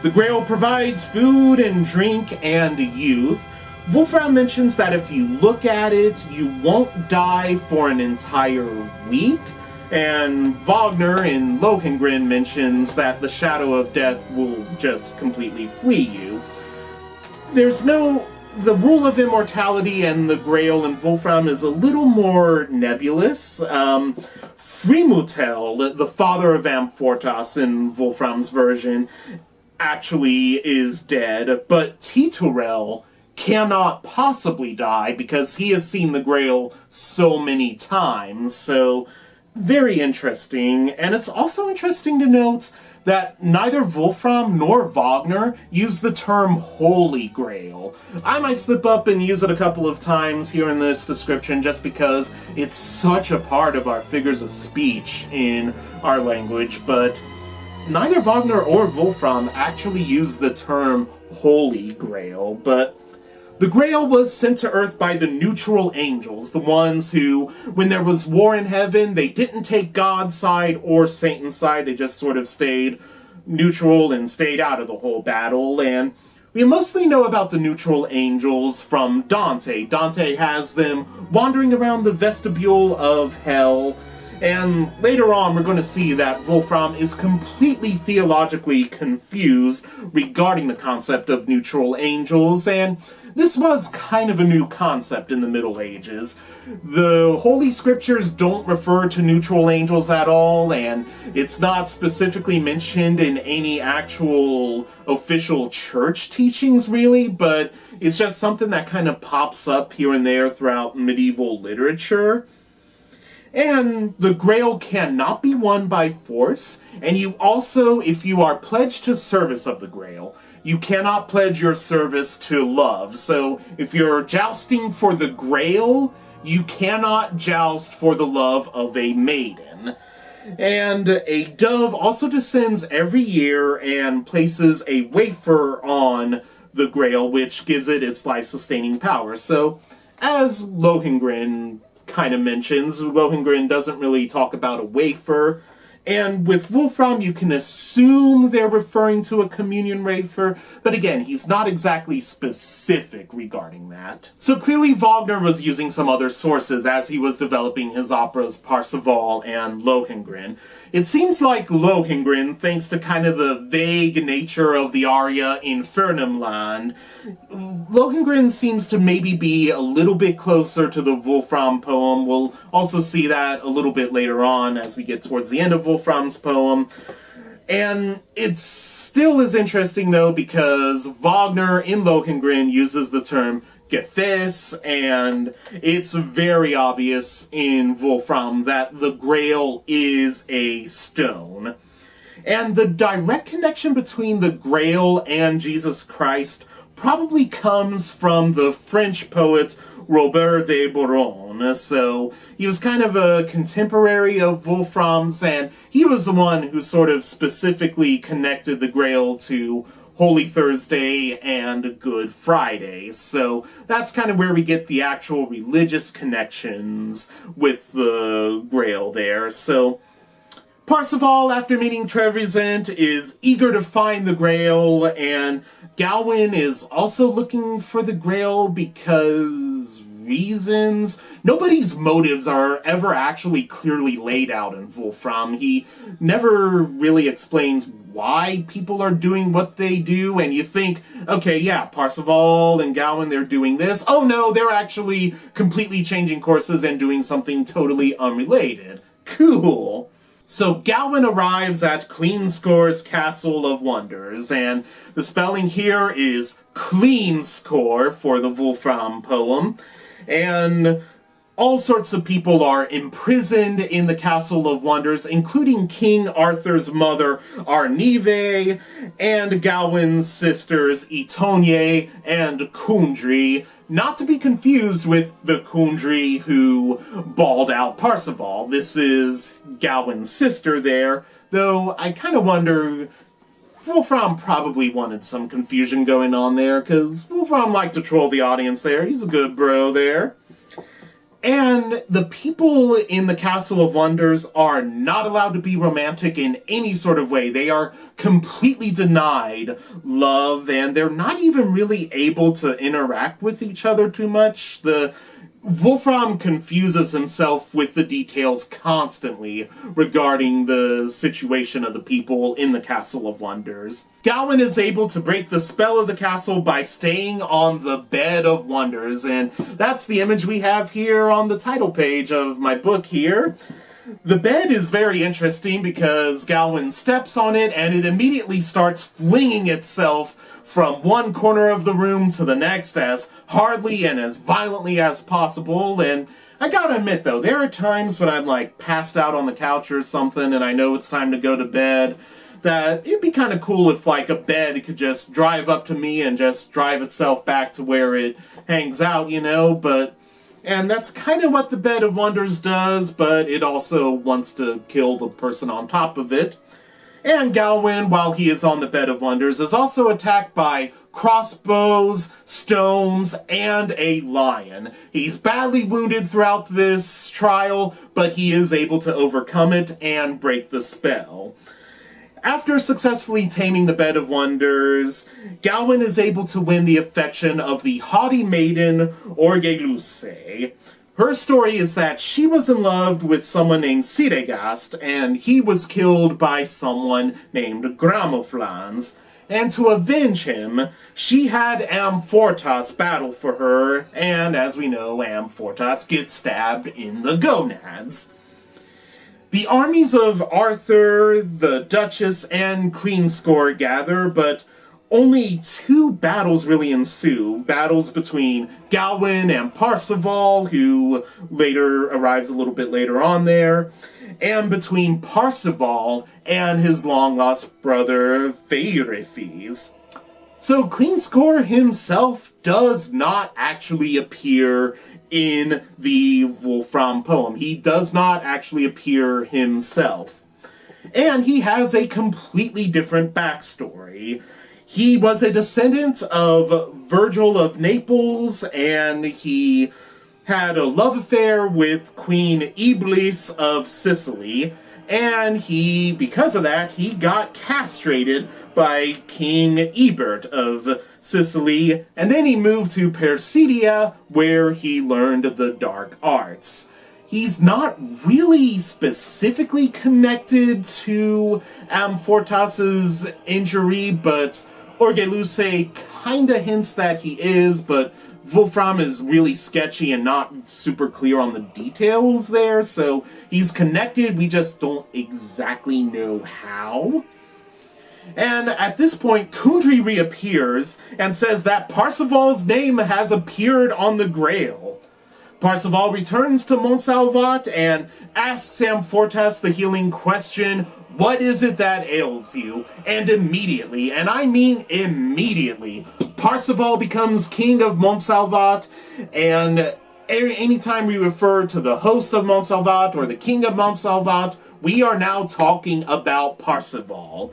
The Grail provides food and drink and youth. Wolfram mentions that if you look at it, you won't die for an entire week. And Wagner in Lohengrin mentions that the shadow of death will just completely flee you. The rule of immortality and the Grail in Wolfram is a little more nebulous. Frimutel, the father of Amfortas in Wolfram's version, actually is dead, but Titurel cannot possibly die because he has seen the Grail so many times. So, very interesting. And it's also interesting to note that neither Wolfram nor Wagner use the term Holy Grail. I might slip up and use it a couple of times here in this description just because it's such a part of our figures of speech in our language, but neither Wagner or Wolfram actually use the term Holy Grail. But the Grail was sent to Earth by the neutral angels, the ones who, when there was war in heaven, they didn't take God's side or Satan's side, they just sort of stayed neutral and stayed out of the whole battle. And we mostly know about the neutral angels from Dante. Dante has them wandering around the vestibule of hell, and later on we're going to see that Wolfram is completely theologically confused regarding the concept of neutral angels, and this was kind of a new concept in the Middle Ages. The Holy Scriptures don't refer to neutral angels at all, and it's not specifically mentioned in any actual official church teachings, really, but it's just something that kind of pops up here and there throughout medieval literature. And the Grail cannot be won by force, and you also, if you are pledged to service of the Grail, you cannot pledge your service to love. So if you're jousting for the Grail, you cannot joust for the love of a maiden. And a dove also descends every year and places a wafer on the Grail, which gives it its life-sustaining power. So, as Lohengrin kind of mentions, Lohengrin doesn't really talk about a wafer. And with Wolfram, you can assume they're referring to a communion wafer, but again, he's not exactly specific regarding that. So clearly Wagner was using some other sources as he was developing his operas Parsifal and Lohengrin. It seems like Lohengrin, thanks to kind of the vague nature of the aria Infernum Land, Lohengrin seems to maybe be a little bit closer to the Wolfram poem. We'll also see that a little bit later on as we get towards the end of Wolfram's poem. And it still is interesting, though, because Wagner in Lohengrin uses the term Gefäß, and it's very obvious in Wolfram that the Grail is a stone. And the direct connection between the Grail and Jesus Christ probably comes from the French poet Robert de Boron. So he was kind of a contemporary of Wolfram's, and he was the one who sort of specifically connected the Grail to Holy Thursday and Good Friday. So that's kind of where we get the actual religious connections with the Grail there. So Parsifal, after meeting Trevisan, is eager to find the Grail, and Gawain is also looking for the Grail because, reasons. Nobody's motives are ever actually clearly laid out in Wolfram. He never really explains why people are doing what they do, and you think, okay, yeah, Parsifal and Gawain, they're doing this. Oh no, they're actually completely changing courses and doing something totally unrelated. Cool. So Gawain arrives at Cleanscore's Castle of Wonders, and the spelling here is Cleanscore for the Wolfram poem, and all sorts of people are imprisoned in the Castle of Wonders, including King Arthur's mother, Arnive, and Gawain's sisters, Itonye and Kundry, not to be confused with the Kundry who bawled out Parsifal. This is Gawain's sister there, though I kind of wonder, Wolfram probably wanted some confusion going on there, because Wolfram liked to troll the audience there. He's a good bro there. And the people in the Castle of Wonders are not allowed to be romantic in any sort of way. They are completely denied love, and they're not even really able to interact with each other too much. Wolfram confuses himself with the details constantly regarding the situation of the people in the Castle of Wonders. Gawain is able to break the spell of the castle by staying on the Bed of Wonders, and that's the image we have here on the title page of my book here. The bed is very interesting because Gawain steps on it and it immediately starts flinging itself from one corner of the room to the next as hardly and as violently as possible. And I gotta admit though, there are times when I'm like passed out on the couch or something and I know it's time to go to bed, that it'd be kind of cool if like a bed could just drive up to me and just drive itself back to where it hangs out, you know, and that's kind of what the Bed of Wonders does, but it also wants to kill the person on top of it. And Gawain, while he is on the Bed of Wonders, is also attacked by crossbows, stones, and a lion. He's badly wounded throughout this trial, but he is able to overcome it and break the spell. After successfully taming the Bed of Wonders, Gawain is able to win the affection of the haughty maiden Orgeluse. Her story is that she was in love with someone named Sidegast, and he was killed by someone named Gramoflans. And to avenge him, she had Amfortas battle for her, and as we know, Amfortas gets stabbed in the gonads. The armies of Arthur, the Duchess, and Cleanscore gather, but only two battles really ensue. Battles between Gawain and Parsifal, who later arrives a little bit later on there, and between Parsifal and his long-lost brother, Pheiriphes. So Cleanscore himself does not actually appear in the Wolfram poem. He does not actually appear himself. And he has a completely different backstory. He was a descendant of Virgil of Naples, and he had a love affair with Queen Iblis of Sicily, and because of that, he got castrated by King Ebert of Sicily, and then he moved to Persidia, where he learned the dark arts. He's not really specifically connected to Amfortas's injury, but Orgeluse kinda hints that he is, but Wolfram is really sketchy and not super clear on the details there, so he's connected, we just don't exactly know how. And at this point, Kundry reappears and says that Parsifal's name has appeared on the Grail. Parsifal returns to Montsalvat and asks Amfortas the healing question, "What is it that ails you?" And immediately, and I mean immediately, Parsifal becomes king of Montsalvat, and anytime we refer to the host of Montsalvat or the king of Montsalvat, we are now talking about Parsifal.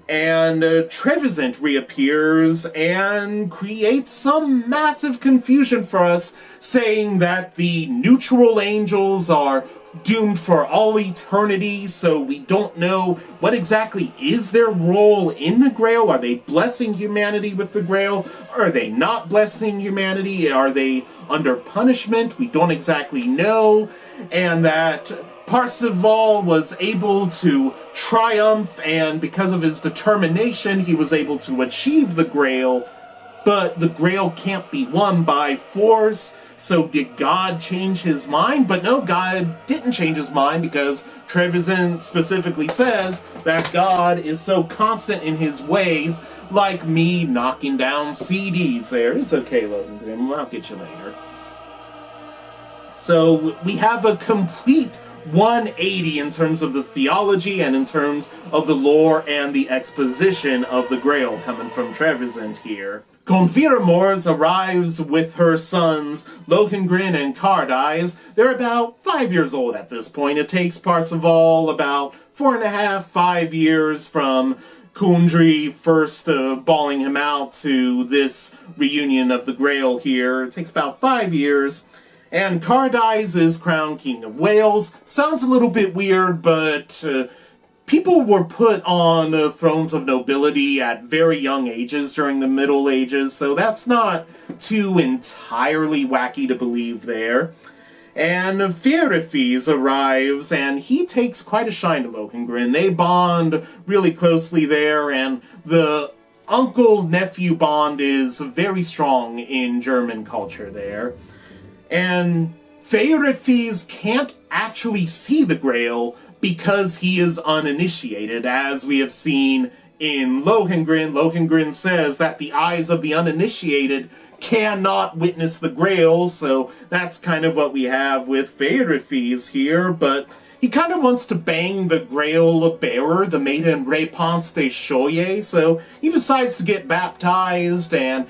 And Trevisan reappears and creates some massive confusion for us, saying that the neutral angels are doomed for all eternity, so we don't know what exactly is their role in the Grail. Are they blessing humanity with the Grail? Are they not blessing humanity? Are they under punishment? We don't exactly know. And that Parsifal was able to triumph, and because of his determination, he was able to achieve the Grail, but the Grail can't be won by force. So did God change his mind? But no, God didn't change his mind, because Trevisan specifically says that God is so constant in his ways, like me knocking down CDs there. It's okay, Lohengrin, I'll get you later. So we have a complete 180 in terms of the theology and in terms of the lore and the exposition of the Grail coming from Trevisan here. Confiramors arrives with her sons, Lohengrin and Cardais. They're about 5 years old at this point. It takes Parsifal about 4.5, 5 years from Kundry first bawling him out to this reunion of the Grail here. It takes about 5 years. And Cardais is crowned King of Wales. Sounds a little bit weird, but people were put on thrones of nobility at very young ages during the Middle Ages, so that's not too entirely wacky to believe there. And Biography arrives, and he takes quite a shine to Lohengrin. They bond really closely there, and the uncle-nephew bond is very strong in German culture there. And Biography can't actually see the Grail because he is uninitiated, as we have seen in Lohengrin. Lohengrin says that the eyes of the uninitiated cannot witness the Grail, so that's kind of what we have with Biography here, but he kind of wants to bang the Grail bearer, the maiden Réponse des Choyers, so he decides to get baptized, and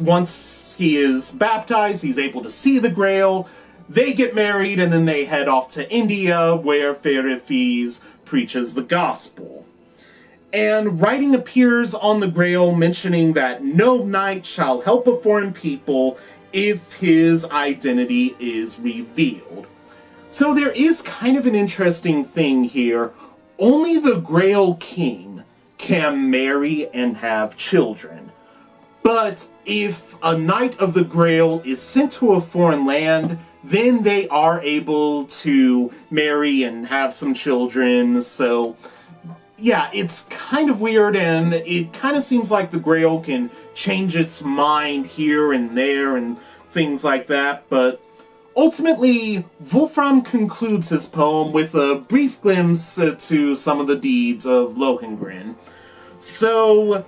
once he is baptized, he's able to see the Grail. They get married, and then they head off to India, where Biography preaches the gospel. And writing appears on the Grail mentioning that no knight shall help a foreign people if his identity is revealed. So there is kind of an interesting thing here. Only the Grail King can marry and have children. But if a knight of the Grail is sent to a foreign land, then they are able to marry and have some children. So yeah, it's kind of weird, and it kind of seems like the Grail can change its mind here and there and things like that, but ultimately, Wolfram concludes his poem with a brief glimpse to some of the deeds of Lohengrin. So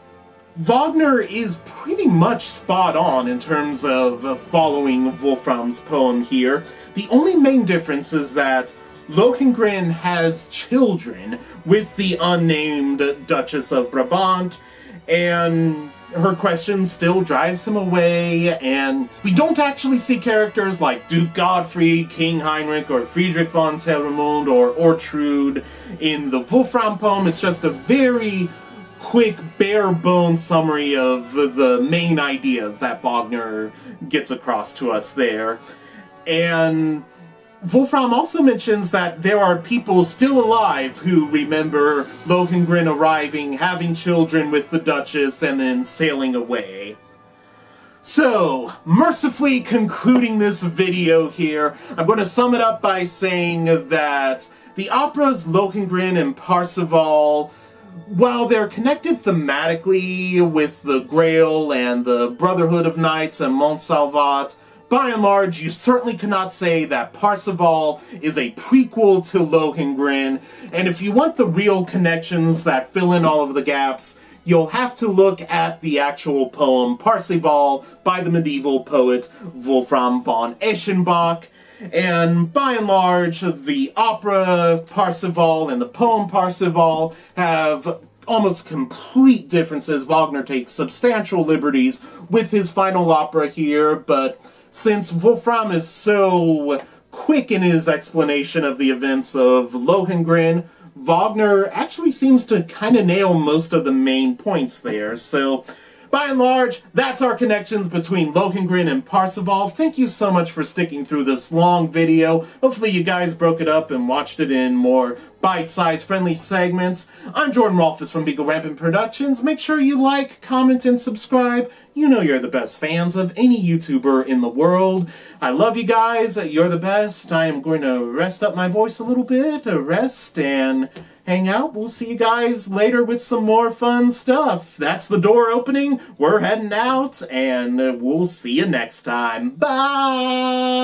Wagner is pretty much spot on in terms of following Wolfram's poem here. The only main difference is that Lohengrin has children with the unnamed Duchess of Brabant, and her question still drives him away, and we don't actually see characters like Duke Godfrey, King Heinrich, or Friedrich von Telramund, or Ortrud in the Wolfram poem. It's just a very quick, bare-bones summary of the main ideas that Wagner gets across to us there. And Wolfram also mentions that there are people still alive who remember Lohengrin arriving, having children with the Duchess, and then sailing away. So, mercifully concluding this video here, I'm going to sum it up by saying that the operas Lohengrin and Parsifal, while they're connected thematically with the Grail and the Brotherhood of Knights and Montsalvat, by and large, you certainly cannot say that Parsifal is a prequel to Lohengrin, and if you want the real connections that fill in all of the gaps, you'll have to look at the actual poem Parsifal by the medieval poet Wolfram von Eschenbach. And by and large, the opera Parsifal and the poem Parsifal have almost complete differences. Wagner takes substantial liberties with his final opera here, but since Wolfram is so quick in his explanation of the events of Lohengrin, Wagner actually seems to kind of nail most of the main points there. So, by and large, that's our connections between Lohengrin and Parsifal. Thank you so much for sticking through this long video. Hopefully you guys broke it up and watched it in more bite-sized friendly segments. I'm Jordan Rolfus from Beagle Rampant Productions. Make sure you like, comment, and subscribe. You know you're the best fans of any YouTuber in the world. I love you guys. You're the best. I am going to rest up my voice a little bit, rest and hang out. We'll see you guys later with some more fun stuff. That's the door opening. We're heading out, and we'll see you next time. Bye!